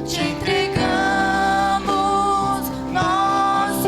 Te entregamos nosso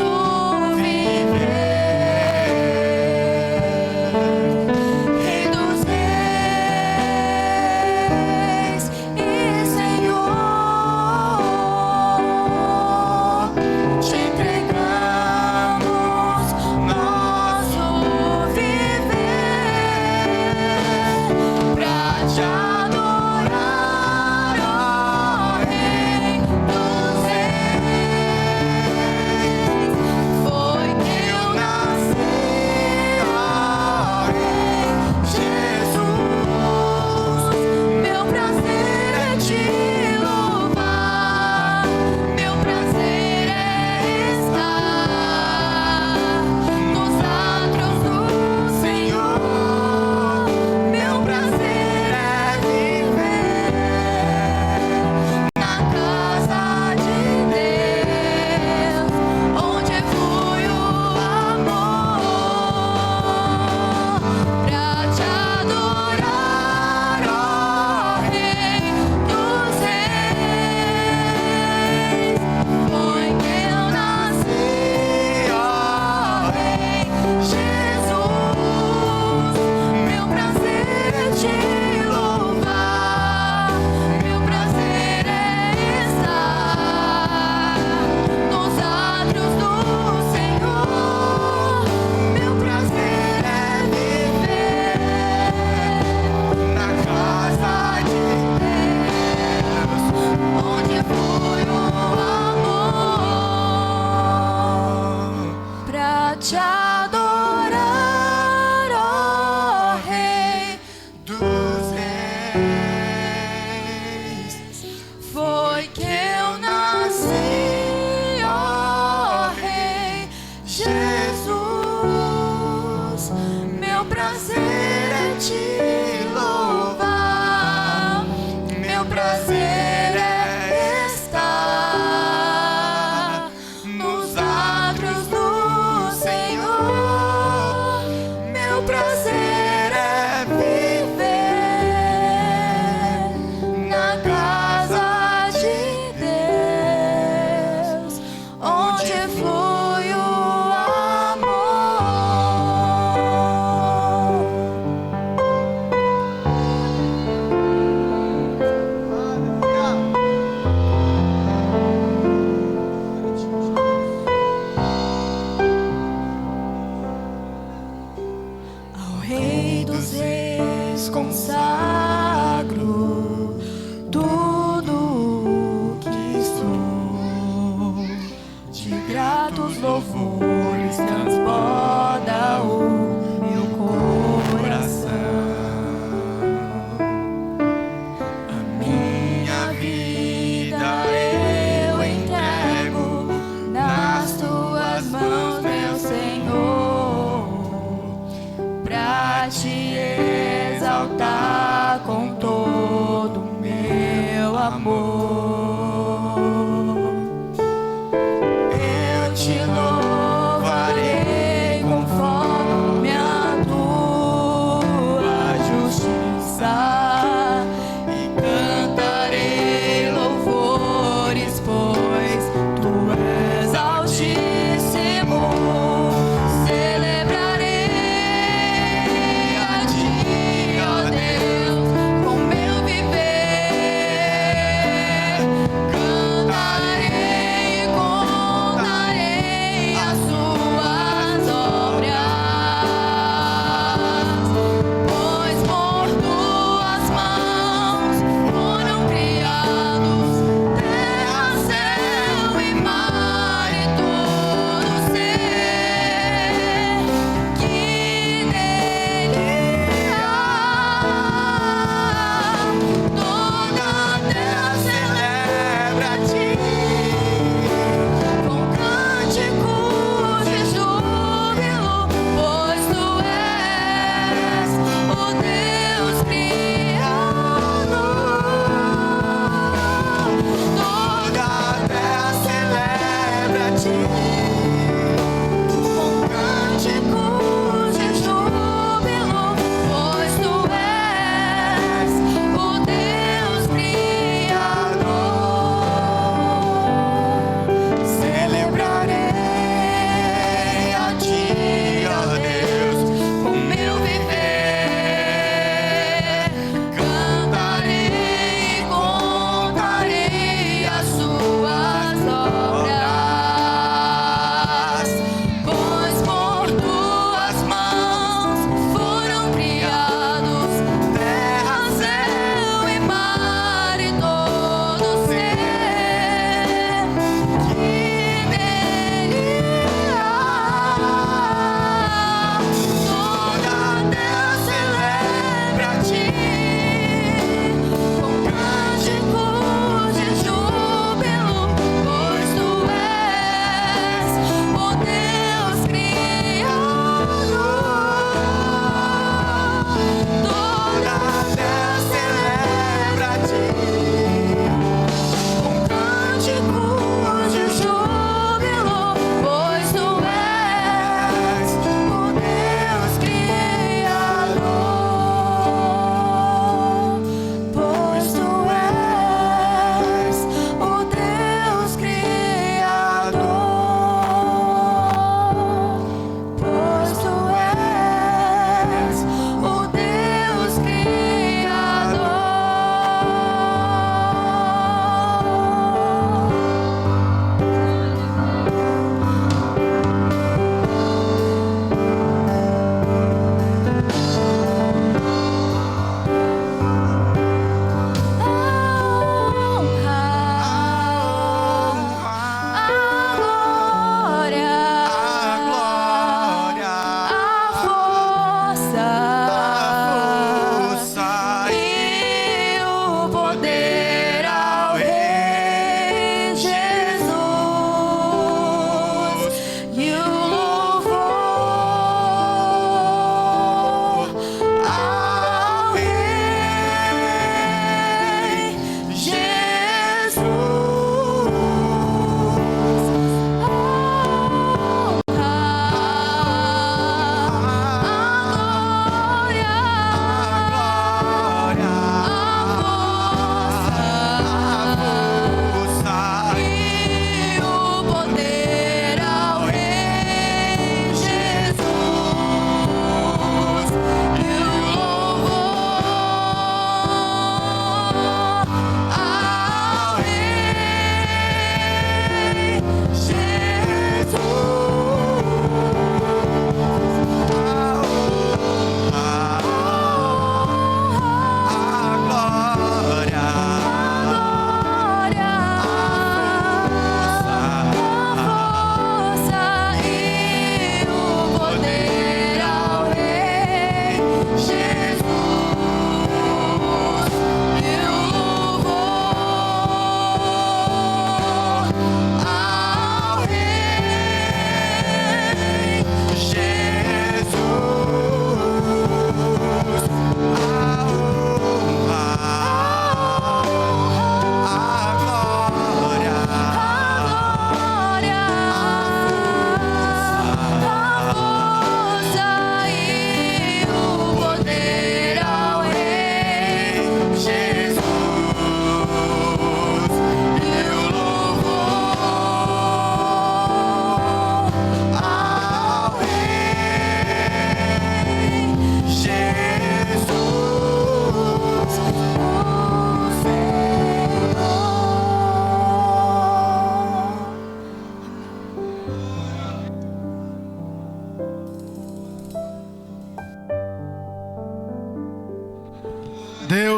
prazer é estar nos átrios do Senhor. Meu prazer é viver na casa de Deus, onde flui o Rei dos Reis consagro tudo que sou, de gratos louvores transborda o meu coração. A minha vida eu entrego nas tuas mãos, meu Senhor, pra te exaltar com todo o meu amor. Eu te louvarei conforme a tua justiça e cantarei louvores, pois tu és altíssimo. Celebrarei a ti, ó Deus, com meu viver.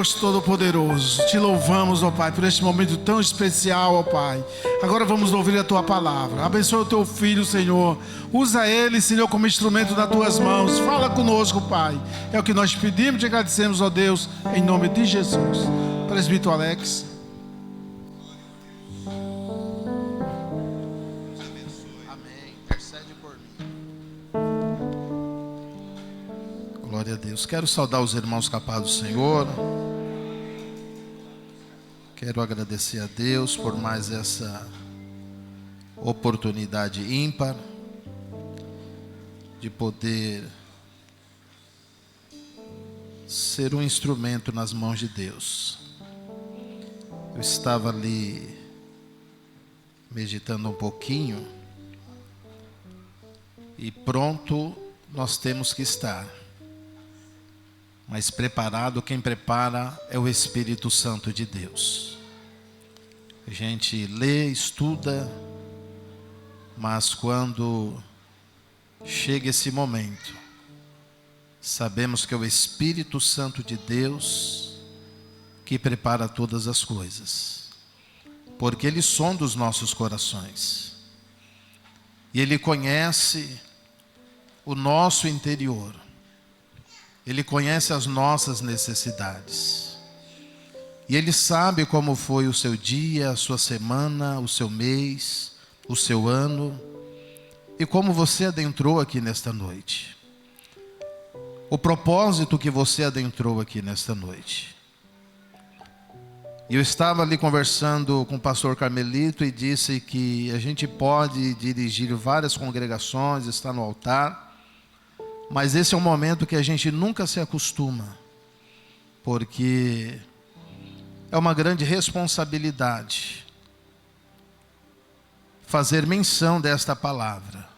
Deus Todo-Poderoso, te louvamos, ó Pai, por este momento tão especial, ó Pai. Agora vamos ouvir a Tua palavra. Abençoa o Teu Filho, Senhor. Usa ele, Senhor, como instrumento das Tuas mãos. Fala conosco, Pai. É o que nós pedimos e agradecemos, ó Deus, em nome de Jesus. Presbítero Alex. Amém. Intercede por mim. Glória a Deus. Quero saudar os irmãos com a paz do Senhor. Quero agradecer a Deus por mais essa oportunidade ímpar de poder ser um instrumento nas mãos de Deus. Eu estava ali meditando um pouquinho e pronto nós temos que estar. Mas preparado, quem prepara é o Espírito Santo de Deus. A gente lê, estuda, mas quando chega esse momento, sabemos que é o Espírito Santo de Deus que prepara todas as coisas, porque Ele sonda os nossos corações e Ele conhece o nosso interior. Ele conhece as nossas necessidades. E Ele sabe como foi o seu dia, a sua semana, o seu mês, o seu ano. E como você adentrou aqui nesta noite. O propósito que você adentrou aqui nesta noite. E eu estava ali conversando com o pastor Carmelito e disse que a gente pode dirigir várias congregações, estar no altar. Mas esse é um momento que a gente nunca se acostuma, porque é uma grande responsabilidade fazer menção desta palavra.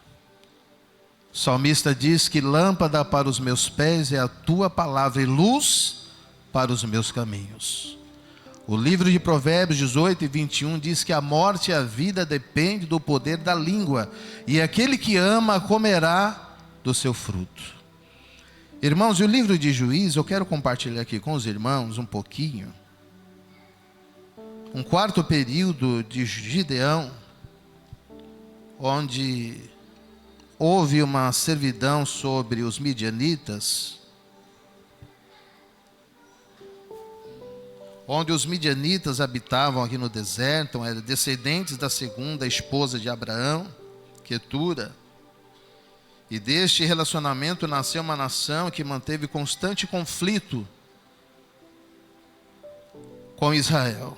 O salmista diz que lâmpada para os meus pés é a tua palavra e luz para os meus caminhos. O livro de Provérbios 18 e 21 diz que a morte e a vida dependem do poder da língua, e aquele que ama comerá do seu fruto. Irmãos, e o livro de Juízes, eu quero compartilhar aqui com os irmãos um pouquinho. Um quarto período de Gideão, onde houve uma servidão sobre os midianitas, onde os midianitas habitavam aqui no deserto, eram descendentes da segunda esposa de Abraão, Quetura. E deste relacionamento nasceu uma nação que manteve constante conflito com Israel.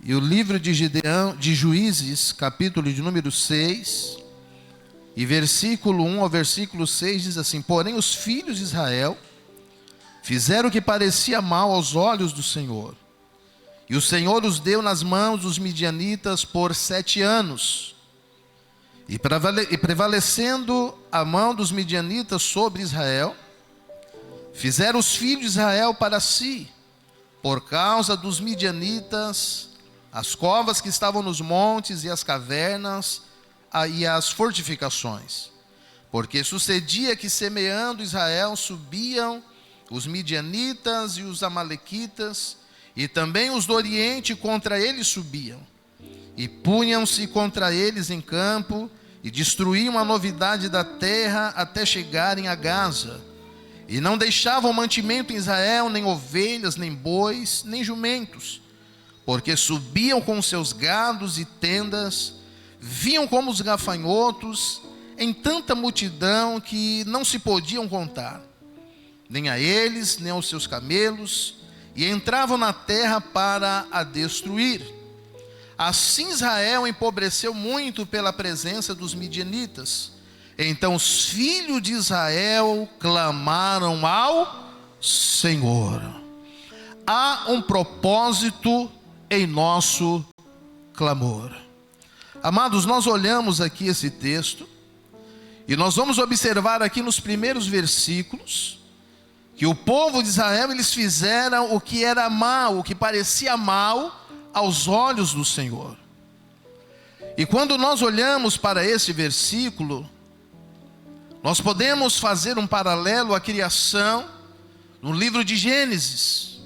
E o livro de Gideão, de Juízes, capítulo de número 6, e versículo 1 ao versículo 6 diz assim: porém os filhos de Israel fizeram o que parecia mal aos olhos do Senhor. E o Senhor os deu nas mãos dos midianitas por 7 anos. E prevalecendo a mão dos midianitas sobre Israel, fizeram os filhos de Israel para si, por causa dos midianitas, as covas que estavam nos montes e as cavernas e as fortificações. Porque sucedia que semeando Israel subiam os midianitas e os amalequitas, e também os do Oriente contra eles subiam. E punham-se contra eles em campo, e destruíam a novidade da terra até chegarem a Gaza. E não deixavam mantimento em Israel, nem ovelhas, nem bois, nem jumentos, porque subiam com seus gados e tendas, vinham como os gafanhotos, em tanta multidão que não se podiam contar, nem a eles, nem aos seus camelos, e entravam na terra para a destruir. Assim Israel empobreceu muito pela presença dos midianitas. Então os filhos de Israel clamaram ao Senhor. Há um propósito em nosso clamor. Amados, nós olhamos aqui esse texto e nós vamos observar aqui nos primeiros versículos que o povo de Israel, eles fizeram o que era mal, o que parecia mal aos olhos do Senhor. E quando nós olhamos para esse versículo, nós podemos fazer um paralelo à criação no livro de Gênesis,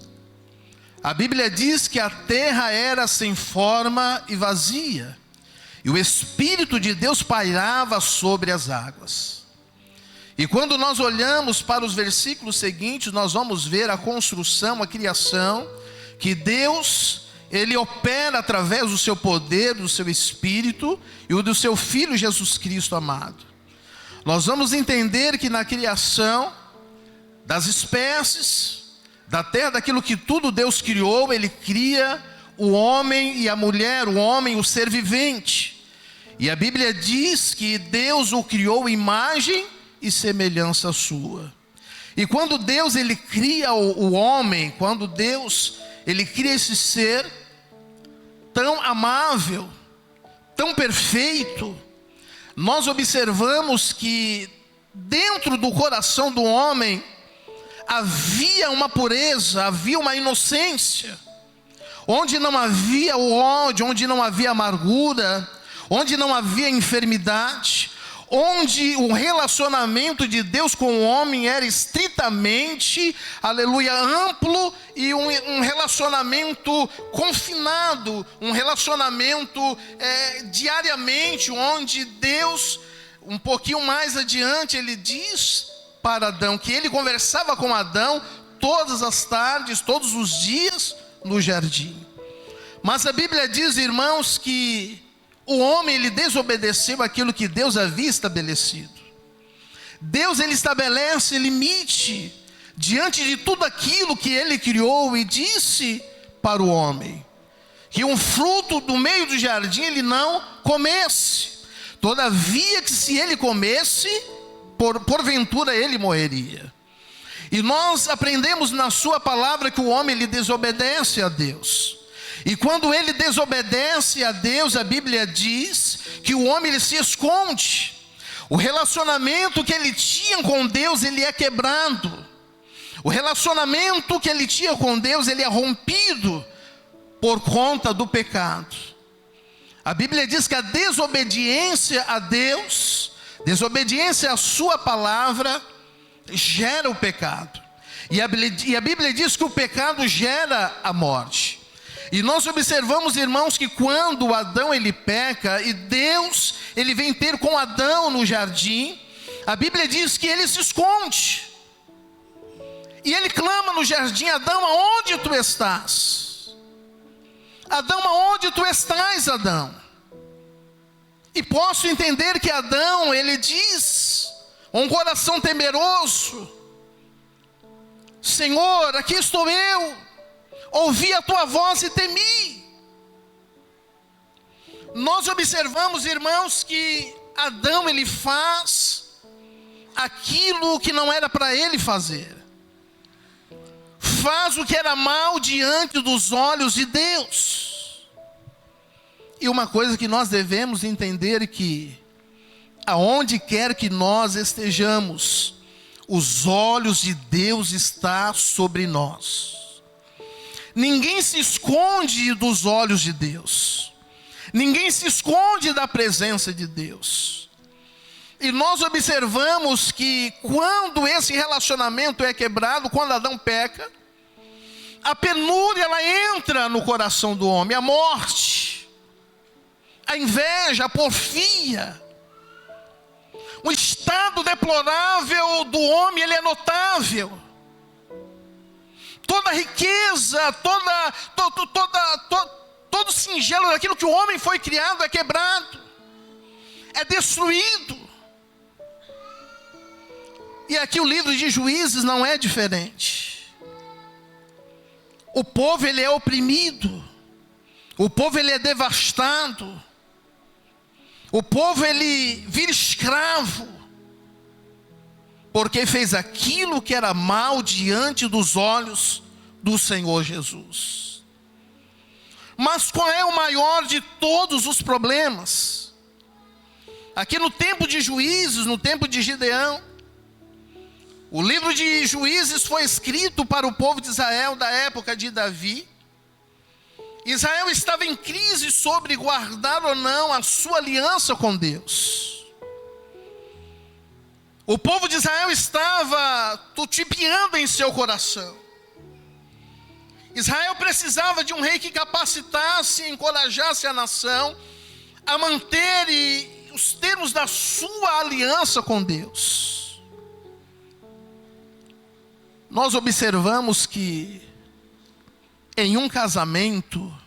a Bíblia diz que a terra era sem forma e vazia, e o Espírito de Deus pairava sobre as águas. E quando nós olhamos para os versículos seguintes, nós vamos ver a construção, a criação, que Deus, Ele opera através do seu poder, do seu Espírito e o do seu Filho Jesus Cristo amado. Nós vamos entender que na criação das espécies, da terra, daquilo que tudo Deus criou, Ele cria o homem e a mulher, o homem, o ser vivente. E a Bíblia diz que Deus o criou imagem e semelhança sua. E quando Deus Ele cria o homem, quando Deus Ele cria esse ser tão amável, tão perfeito, nós observamos que dentro do coração do homem havia uma pureza, havia uma inocência, onde não havia o ódio, onde não havia amargura, onde não havia enfermidade, onde o relacionamento de Deus com o homem era estritamente, aleluia, amplo, e um relacionamento confinado, um relacionamento diariamente, onde Deus, um pouquinho mais adiante, Ele diz para Adão que Ele conversava com Adão todas as tardes, todos os dias no jardim. Mas a Bíblia diz, irmãos, que o homem, ele desobedeceu aquilo que Deus havia estabelecido. Deus, ele estabelece limite diante de tudo aquilo que ele criou e disse para o homem que um fruto do meio do jardim ele não comesse. Todavia que se ele comesse, porventura ele morreria. E nós aprendemos na sua palavra que o homem ele desobedece a Deus. E quando ele desobedece a Deus, a Bíblia diz que o homem ele se esconde. O relacionamento que ele tinha com Deus, ele é quebrado. O relacionamento que ele tinha com Deus, ele é rompido por conta do pecado. A Bíblia diz que a desobediência a Deus, desobediência à sua palavra, gera o pecado. E a Bíblia diz que o pecado gera a morte. E nós observamos, irmãos, que quando Adão ele peca e Deus ele vem ter com Adão no jardim, a Bíblia diz que ele se esconde. E ele clama no jardim: Adão, aonde tu estás? Adão, aonde tu estás, Adão? E posso entender que Adão, ele diz, um coração temeroso: Senhor, aqui estou eu. Ouvi a tua voz e temi. Nós observamos, irmãos, que Adão ele faz aquilo que não era para ele fazer. Faz o que era mal diante dos olhos de Deus. E uma coisa que nós devemos entender é que aonde quer que nós estejamos, os olhos de Deus estão sobre nós. Ninguém se esconde dos olhos de Deus. Ninguém se esconde da presença de Deus. E nós observamos que quando esse relacionamento é quebrado, quando Adão peca, a penúria ela entra no coração do homem, a morte, a inveja, a porfia. O estado deplorável do homem ele é notável. Toda a riqueza, todo o singelo daquilo que o homem foi criado é quebrado, é destruído. E aqui o livro de Juízes não é diferente. O povo ele é oprimido, o povo ele é devastado, o povo ele vira escravo, porque fez aquilo que era mal diante dos olhos do Senhor Jesus. Mas qual é o maior de todos os problemas? Aqui no tempo de Juízes, no tempo de Gideão, o livro de Juízes foi escrito para o povo de Israel da época de Davi. Israel estava em crise sobre guardar ou não a sua aliança com Deus. O povo de Israel estava tutipiando em seu coração. Israel precisava de um rei que capacitasse e encorajasse a nação a manter os termos da sua aliança com Deus. Nós observamos que em um casamento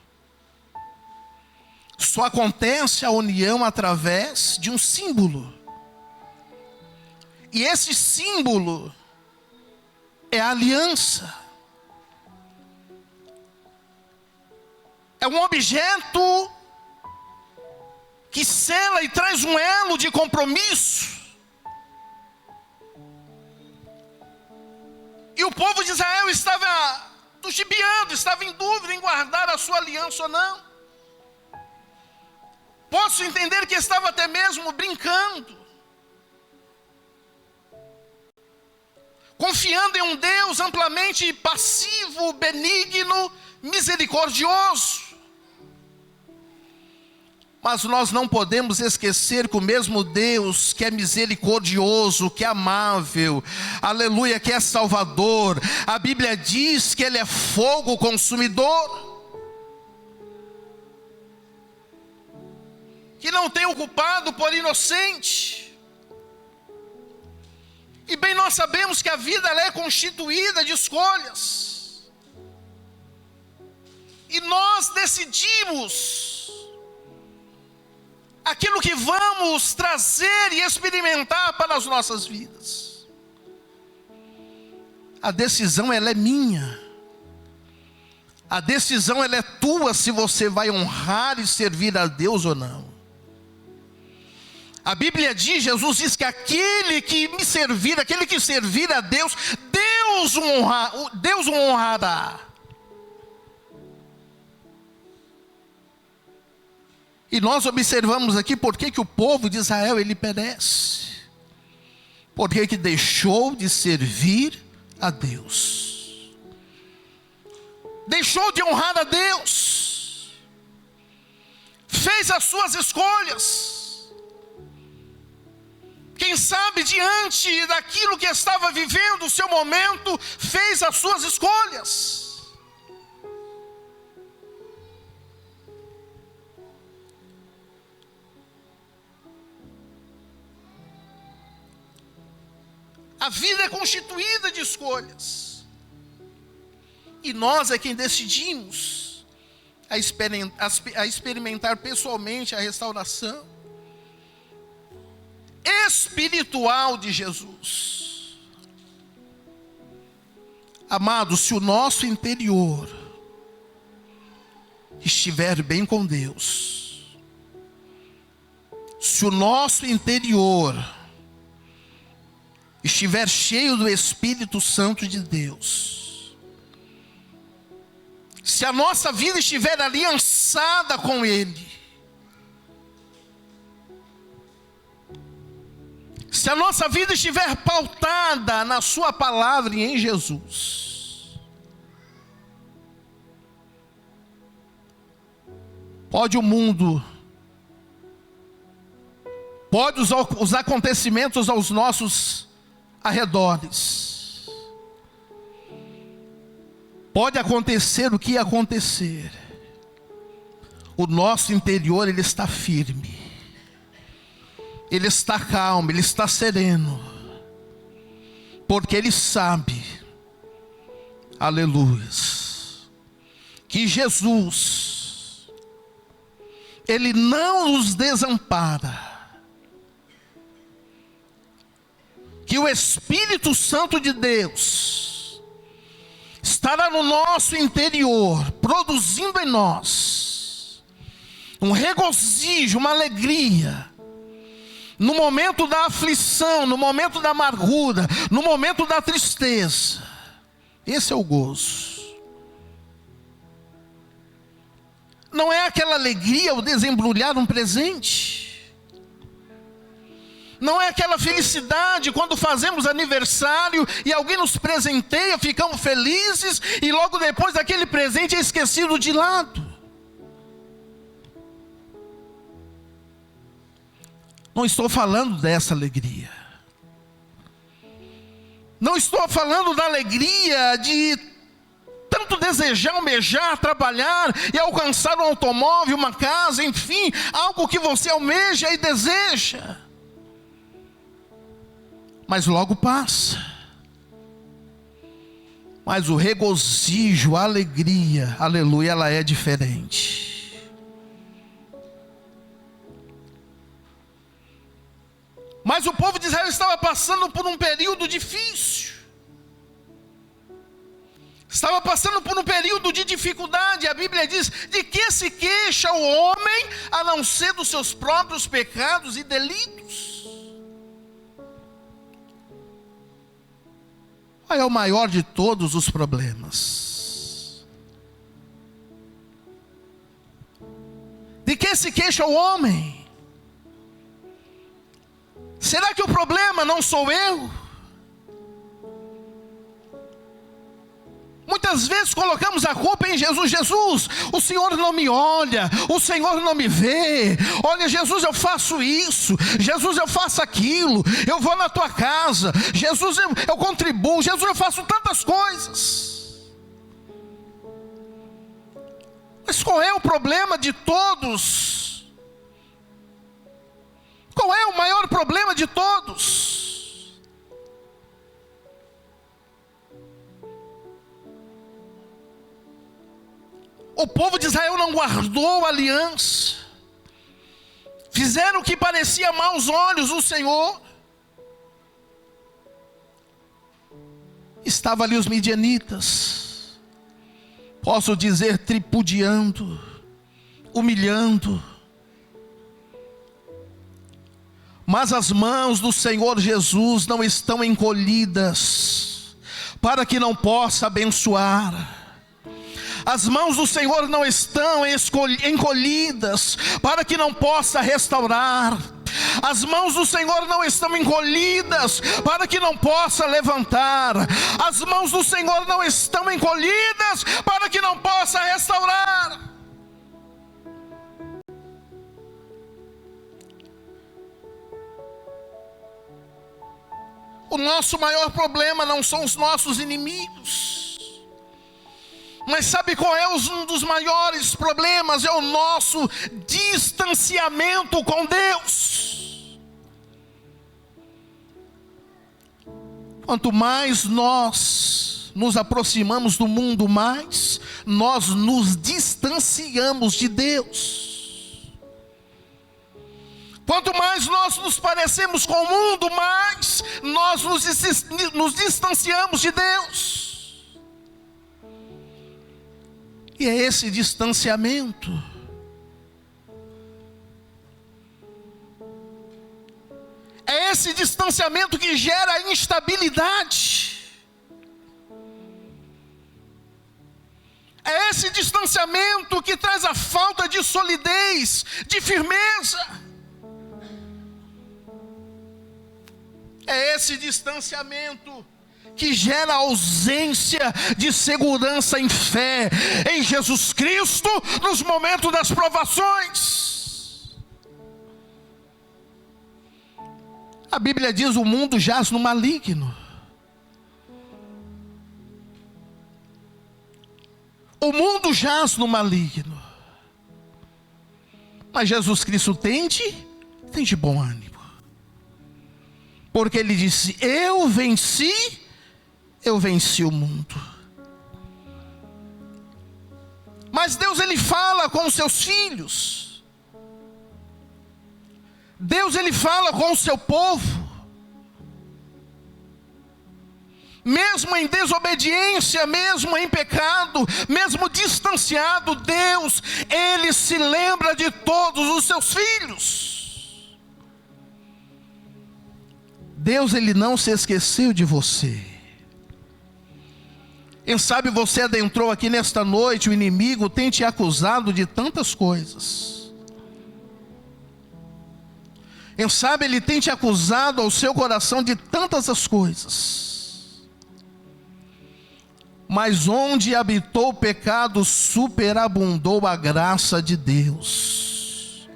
só acontece a união através de um símbolo. E esse símbolo é a aliança. É um objeto que sela e traz um elo de compromisso. E o povo de Israel estava tutibiando, estava em dúvida em guardar a sua aliança ou não. Posso entender que estava até mesmo brincando, confiando em um Deus amplamente passivo, benigno, misericordioso. Mas nós não podemos esquecer que o mesmo Deus que é misericordioso, que é amável, aleluia, que é salvador, a Bíblia diz que Ele é fogo consumidor, que não tem o culpado por inocente. E bem nós sabemos que a vida ela é constituída de escolhas. E nós decidimos aquilo que vamos trazer e experimentar para as nossas vidas. A decisão ela é minha. A decisão ela é tua se você vai honrar e servir a Deus ou não. A Bíblia diz, Jesus diz que aquele que me servir, aquele que servir a Deus, Deus o honrará. E nós observamos aqui por que o povo de Israel ele perece. Porque que deixou de servir a Deus. Deixou de honrar a Deus. Fez as suas escolhas. Quem sabe diante daquilo que estava vivendo, o seu momento, fez as suas escolhas. A vida é constituída de escolhas. E nós é quem decidimos a experimentar pessoalmente a restauração espiritual de Jesus. Amados, se o nosso interior estiver bem com Deus, se o nosso interior estiver cheio do Espírito Santo de Deus, se a nossa vida estiver aliançada com Ele, se a nossa vida estiver pautada na sua palavra e em Jesus, pode o mundo, pode os acontecimentos aos nossos arredores, pode acontecer o que acontecer, o nosso interior ele está firme, ele está calmo, ele está sereno, porque ele sabe, aleluias, que Jesus, ele não nos desampara, que o Espírito Santo de Deus estará no nosso interior, produzindo em nós um regozijo, uma alegria, no momento da aflição, no momento da amargura, no momento da tristeza. Esse é o gozo. Não é aquela alegria ao desembrulhar um presente. Não é aquela felicidade quando fazemos aniversário e alguém nos presenteia, ficamos felizes e logo depois aquele presente é esquecido de lado. Não estou falando dessa alegria. Não estou falando da alegria de tanto desejar, almejar, trabalhar e alcançar um automóvel, uma casa, enfim, algo que você almeja e deseja. Mas logo passa. Mas o regozijo, a alegria, aleluia, ela é diferente. Mas o povo de Israel estava passando por um período difícil. Estava passando por um período de dificuldade. A Bíblia diz: de que se queixa o homem, a não ser dos seus próprios pecados e delitos? Qual é o maior de todos os problemas? De que se queixa o homem? Será que o problema não sou eu? Muitas vezes colocamos a culpa em Jesus. Jesus, o Senhor não me olha, o Senhor não me vê. Olha, Jesus, eu faço isso, Jesus, eu faço aquilo, eu vou na tua casa, Jesus, eu contribuo, Jesus, eu faço tantas coisas. Mas qual é o problema de todos? Qual é o maior problema de todos? O povo de Israel não guardou a aliança. Fizeram o que parecia mal aos olhos do Senhor. Estavam ali os midianitas, posso dizer, tripudiando, humilhando. Mas as mãos do Senhor Jesus não estão encolhidas, para que não possa abençoar. As mãos do Senhor não estão encolhidas, para que não possa restaurar. As mãos do Senhor não estão encolhidas, para que não possa levantar. As mãos do Senhor não estão encolhidas, para que não possa restaurar. O nosso maior problema não são os nossos inimigos. Mas sabe qual é um dos maiores problemas? É o nosso distanciamento com Deus. Quanto mais nós nos aproximamos do mundo, mais nós nos distanciamos de Deus. Quanto mais nós nos parecemos com o mundo, mais nós nos distanciamos de Deus. E é esse distanciamento que gera instabilidade. É esse distanciamento que traz a falta de solidez, de firmeza. É esse distanciamento que gera ausência de segurança em fé em Jesus Cristo nos momentos das provações. A Bíblia diz: o mundo jaz no maligno. O mundo jaz no maligno. Mas Jesus Cristo tem de bom ânimo. Porque Ele disse: eu venci o mundo. Mas Deus, Ele fala com os seus filhos. Deus, Ele fala com o seu povo. Mesmo em desobediência, mesmo em pecado, mesmo distanciado, Deus, Ele se lembra de todos os seus filhos. Deus, Ele não se esqueceu de você. Quem sabe você adentrou aqui nesta noite, o inimigo tem te acusado de tantas coisas. Quem sabe ele tem te acusado ao seu coração de tantas as coisas. Mas onde habitou o pecado, superabundou a graça de Deus.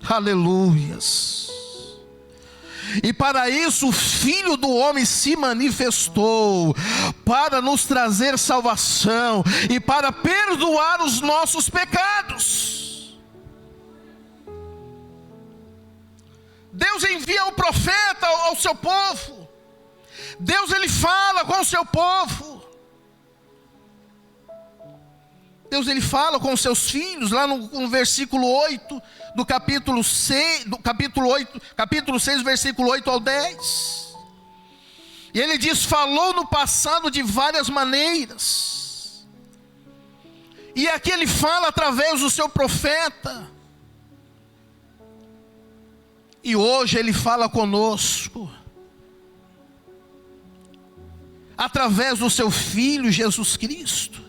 Aleluias. E para isso o Filho do Homem se manifestou, para nos trazer salvação e para perdoar os nossos pecados. Deus envia o profeta ao seu povo. Deus, ele fala com o seu povo. Deus, ele fala com os seus filhos, lá no versículo 8 do capítulo 6, capítulo 6, versículo 8 ao 10. E ele diz: falou no passado de várias maneiras. E aqui ele fala através do seu profeta. E hoje ele fala conosco, através do seu Filho Jesus Cristo.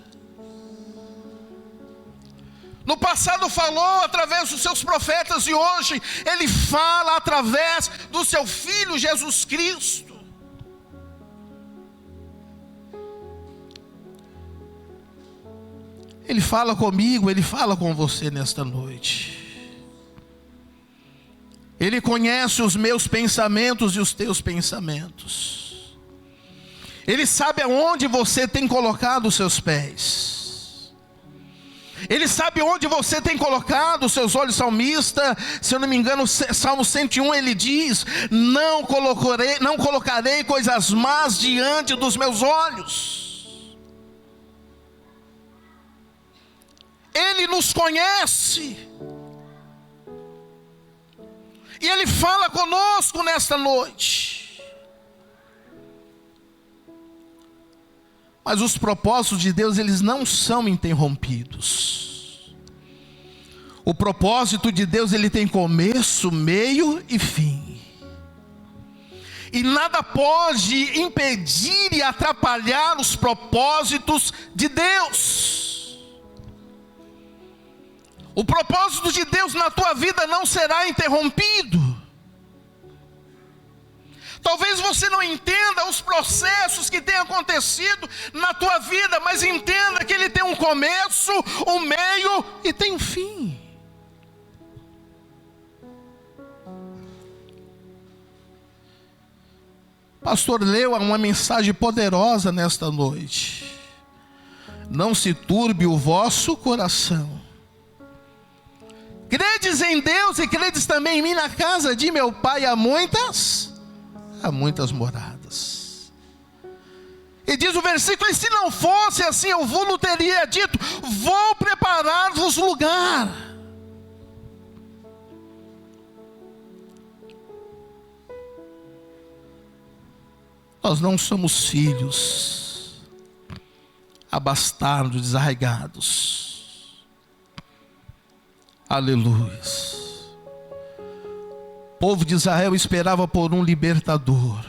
No passado falou através dos seus profetas, e hoje ele fala através do seu Filho Jesus Cristo. Ele fala comigo, ele fala com você nesta noite. Ele conhece os meus pensamentos e os teus pensamentos. Ele sabe aonde você tem colocado os seus pés. Ele sabe onde você tem colocado os seus olhos. Salmista, se eu não me engano, Salmo 101, ele diz: não colocarei coisas más diante dos meus olhos. Ele nos conhece. E ele fala conosco nesta noite. Mas os propósitos de Deus, eles não são interrompidos. O propósito de Deus, ele tem começo, meio e fim. E nada pode impedir e atrapalhar os propósitos de Deus. O propósito de Deus na tua vida não será interrompido. Talvez você não entenda os processos que têm acontecido na tua vida, mas entenda que ele tem um começo, um meio e tem um fim. Pastor leu uma mensagem poderosa nesta noite. Não se turbe o vosso coração. Credes em Deus e credes também em mim. Na casa de meu pai há muitas moradas. E diz o versículo: e se não fosse assim, eu vos teria dito: vou preparar-vos lugar. Nós não somos filhos abastados, desarraigados. Aleluia. O povo de Israel esperava por um libertador.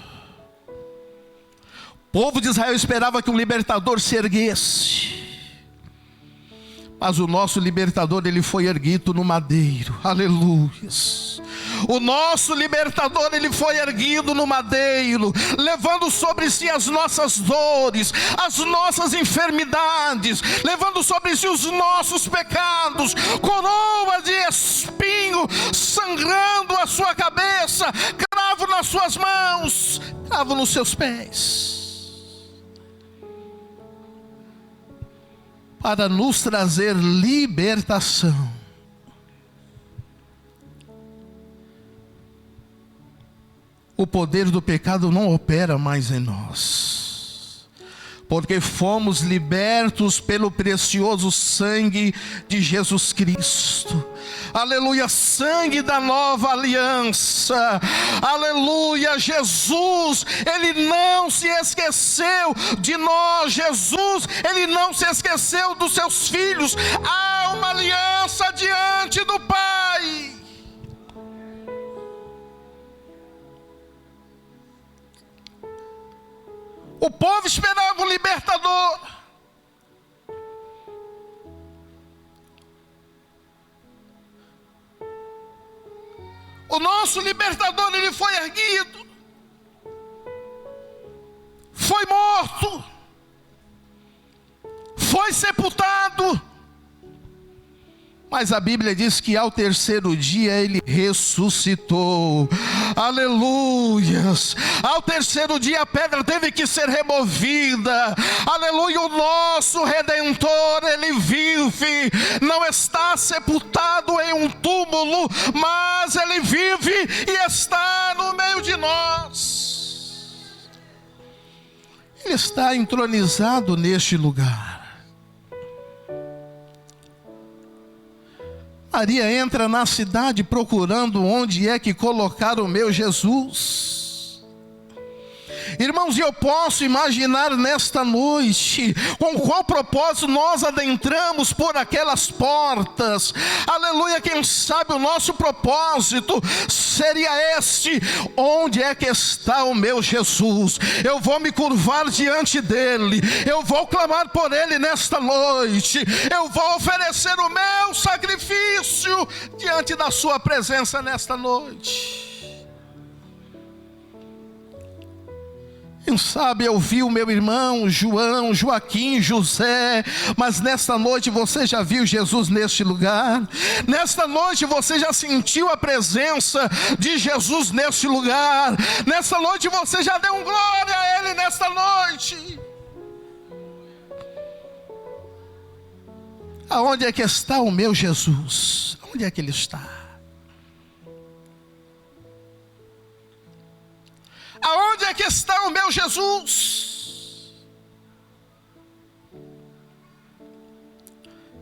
O povo de Israel esperava que um libertador se erguesse. Mas o nosso libertador, ele foi erguido no madeiro. Aleluia. O nosso libertador, ele foi erguido no madeiro, levando sobre si as nossas dores, as nossas enfermidades, levando sobre si os nossos pecados, coroa de espinho sangrando a sua cabeça, cravo nas suas mãos, cravo nos seus pés, para nos trazer libertação. O poder do pecado não opera mais em nós, porque fomos libertos pelo precioso sangue de Jesus Cristo. Aleluia, sangue da nova aliança. Aleluia, Jesus, ele não se esqueceu de nós. Jesus, ele não se esqueceu dos seus filhos. Há uma aliança diante do Pai. O povo esperava um libertador. O nosso libertador, ele foi erguido, foi morto, foi sepultado, Mas a Bíblia diz que ao terceiro dia ele ressuscitou. Aleluias. Ao terceiro dia a pedra teve que ser removida. Aleluia. O nosso Redentor, ele vive. Não está sepultado em um túmulo, mas ele vive e está no meio de nós. Ele está entronizado neste lugar. Maria entra na cidade procurando onde é que colocar o meu Jesus. Irmãos, eu posso imaginar nesta noite com qual propósito nós adentramos por aquelas portas. Aleluia, quem sabe o nosso propósito seria este: onde é que está o meu Jesus? Eu vou me curvar diante dele, eu vou clamar por ele nesta noite, eu vou oferecer o meu sacrifício diante da sua presença nesta noite. Quem sabe eu vi o meu irmão João, Joaquim, José, mas nesta noite você já viu Jesus neste lugar? Nesta noite você já sentiu a presença de Jesus neste lugar? Nesta noite você já deu glória a Ele nesta noite? Aonde é que está o meu Jesus? Onde é que Ele está? Aonde é que está o meu Jesus?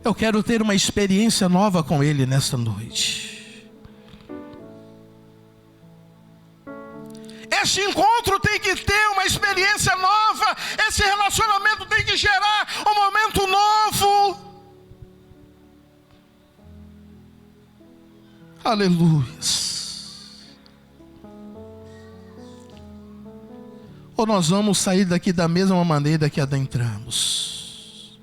Eu quero ter uma experiência nova com Ele nesta noite. Este encontro tem que ter uma experiência nova. Esse relacionamento tem que gerar um momento novo. Aleluia. Ou nós vamos sair daqui da mesma maneira que adentramos?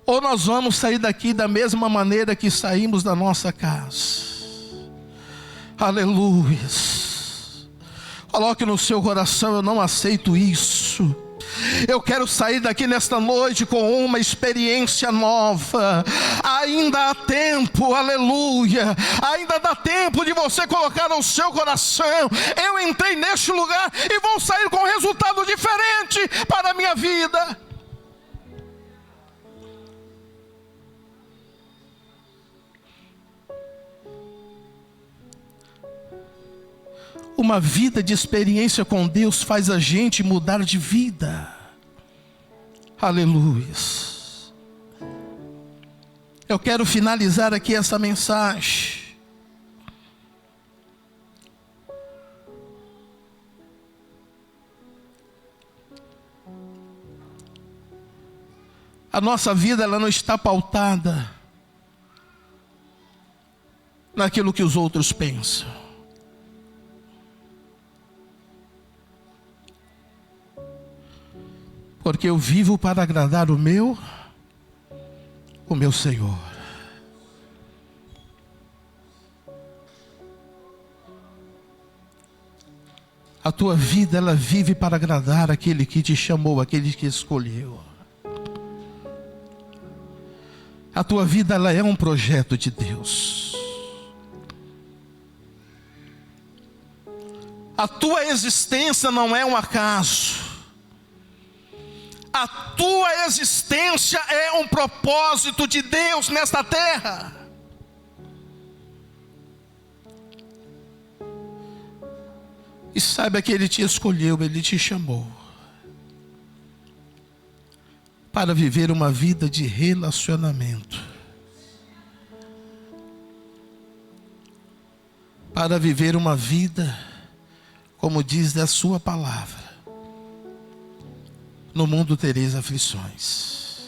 Ou nós vamos sair daqui da mesma maneira que saímos da nossa casa? Aleluia. Coloque no seu coração: eu não aceito isso. Eu quero sair daqui nesta noite com uma experiência nova. Ainda há tempo, aleluia. Ainda dá tempo de você colocar no seu coração: eu entrei neste lugar e vou sair com um resultado diferente para a minha vida. Uma vida de experiência com Deus faz a gente mudar de vida. Aleluia. Eu quero finalizar aqui essa mensagem. A nossa vida, ela não está pautada naquilo que os outros pensam. Porque eu vivo para agradar o meu Senhor. A tua vida, ela vive para agradar aquele que te chamou, aquele que escolheu. A tua vida, ela é um projeto de Deus. A tua existência não é um acaso. A tua existência é um propósito de Deus nesta terra. E saiba que Ele te escolheu, Ele te chamou para viver uma vida de relacionamento, para viver uma vida, como diz da sua palavra: no mundo tereis aflições,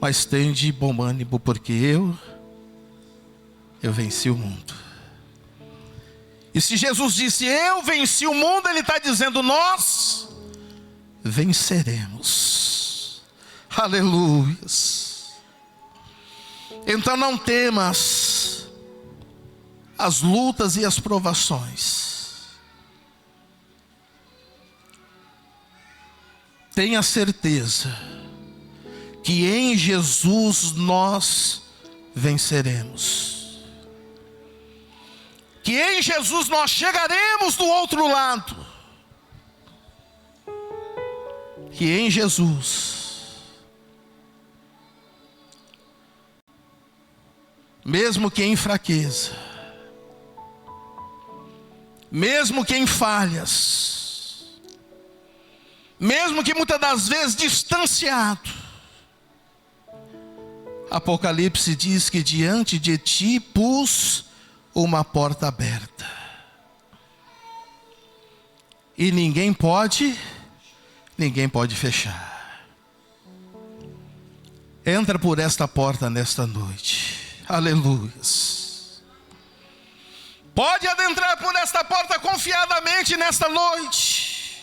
mas tende bom ânimo, porque eu venci o mundo. E se Jesus disse: eu venci o mundo, Ele está dizendo: nós venceremos. Aleluia. Então não temas as lutas e as provações. Tenha certeza que em Jesus nós venceremos. Que em Jesus nós chegaremos do outro lado. Que em Jesus, mesmo que em fraqueza, mesmo que em falhas, mesmo que muitas das vezes distanciado, Apocalipse diz que diante de ti pus uma porta aberta. E ninguém pode fechar. Entra por esta porta nesta noite. Aleluias. Pode adentrar por esta porta confiadamente nesta noite.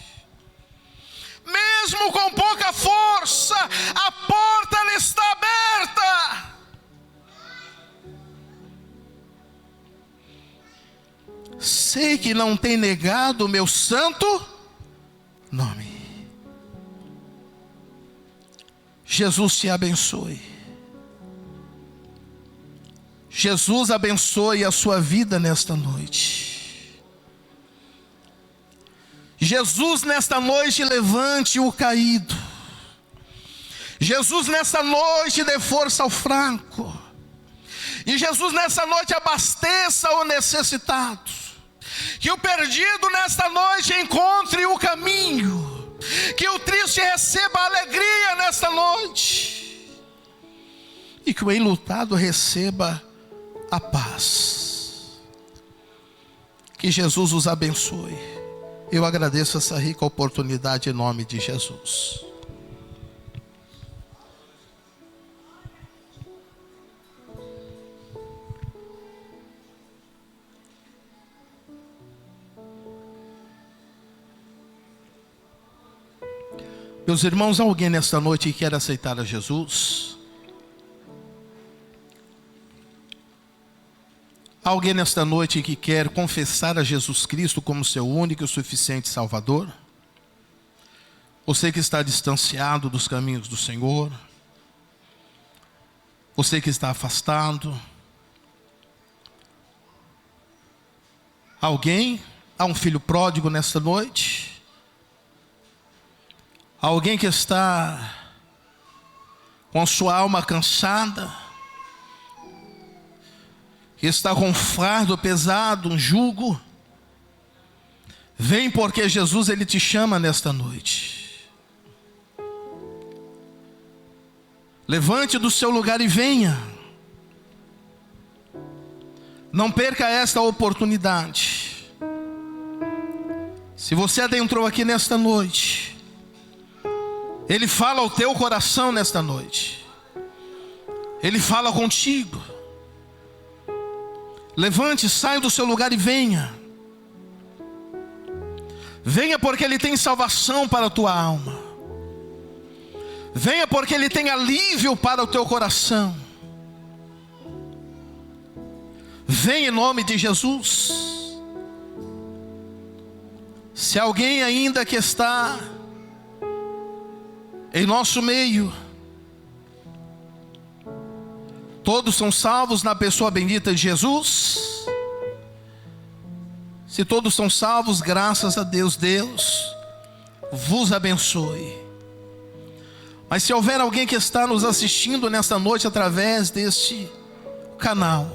Mesmo com pouca força, a porta ela está aberta. Sei que não tem negado o meu santo nome. Jesus te abençoe. Jesus abençoe a sua vida nesta noite. Jesus nesta noite levante o caído. Jesus nesta noite dê força ao fraco. E Jesus nessa noite abasteça o necessitado. Que o perdido nesta noite encontre o caminho. Que o triste receba a alegria nesta noite. E que o enlutado receba a paz. Que Jesus os abençoe. Eu agradeço essa rica oportunidade em nome de Jesus. Meus irmãos, alguém nesta noite quer aceitar a Jesus? Alguém nesta noite que quer confessar a Jesus Cristo como seu único e suficiente Salvador? Você que está distanciado dos caminhos do Senhor? Você que está afastado? Alguém? Há um filho pródigo nesta noite? Alguém que está com a sua alma cansada? Que está com um fardo pesado, um jugo? Vem, porque Jesus ele te chama nesta noite. Levante do seu lugar e venha. Não perca esta oportunidade. Se você adentrou aqui nesta noite, Ele fala ao teu coração nesta noite. Ele fala contigo. Levante, saia do seu lugar e venha. Venha porque Ele tem salvação para a tua alma. Venha porque Ele tem alívio para o teu coração. Venha em nome de Jesus. Se alguém ainda que está em nosso meio, todos são salvos na pessoa bendita de Jesus. Se todos são salvos, graças a Deus, Deus vos abençoe. Mas se houver alguém que está nos assistindo nesta noite através deste canal,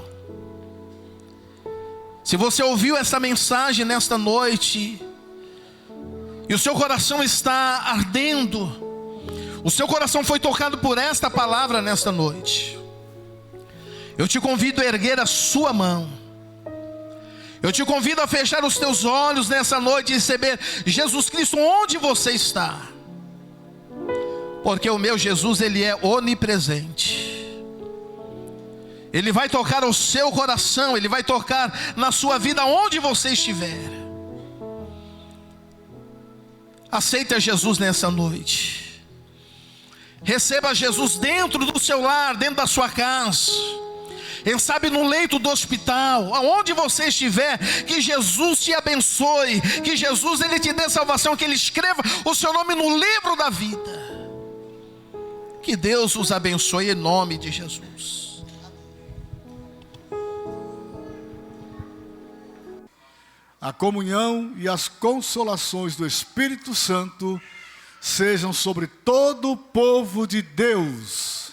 se você ouviu essa mensagem nesta noite e o seu coração está ardendo, o seu coração foi tocado por esta palavra nesta noite, eu te convido a erguer a sua mão. Eu te convido a fechar os teus olhos nessa noite e receber Jesus Cristo onde você está. Porque o meu Jesus, Ele é onipresente. Ele vai tocar o seu coração, Ele vai tocar na sua vida onde você estiver. Aceita Jesus nessa noite. Receba Jesus dentro do seu lar, dentro da sua casa. Quem sabe no leito do hospital, aonde você estiver, que Jesus te abençoe, que Jesus Ele te dê salvação, que Ele escreva o seu nome no livro da vida. Que Deus os abençoe em nome de Jesus. A comunhão e as consolações do Espírito Santo sejam sobre todo o povo de Deus.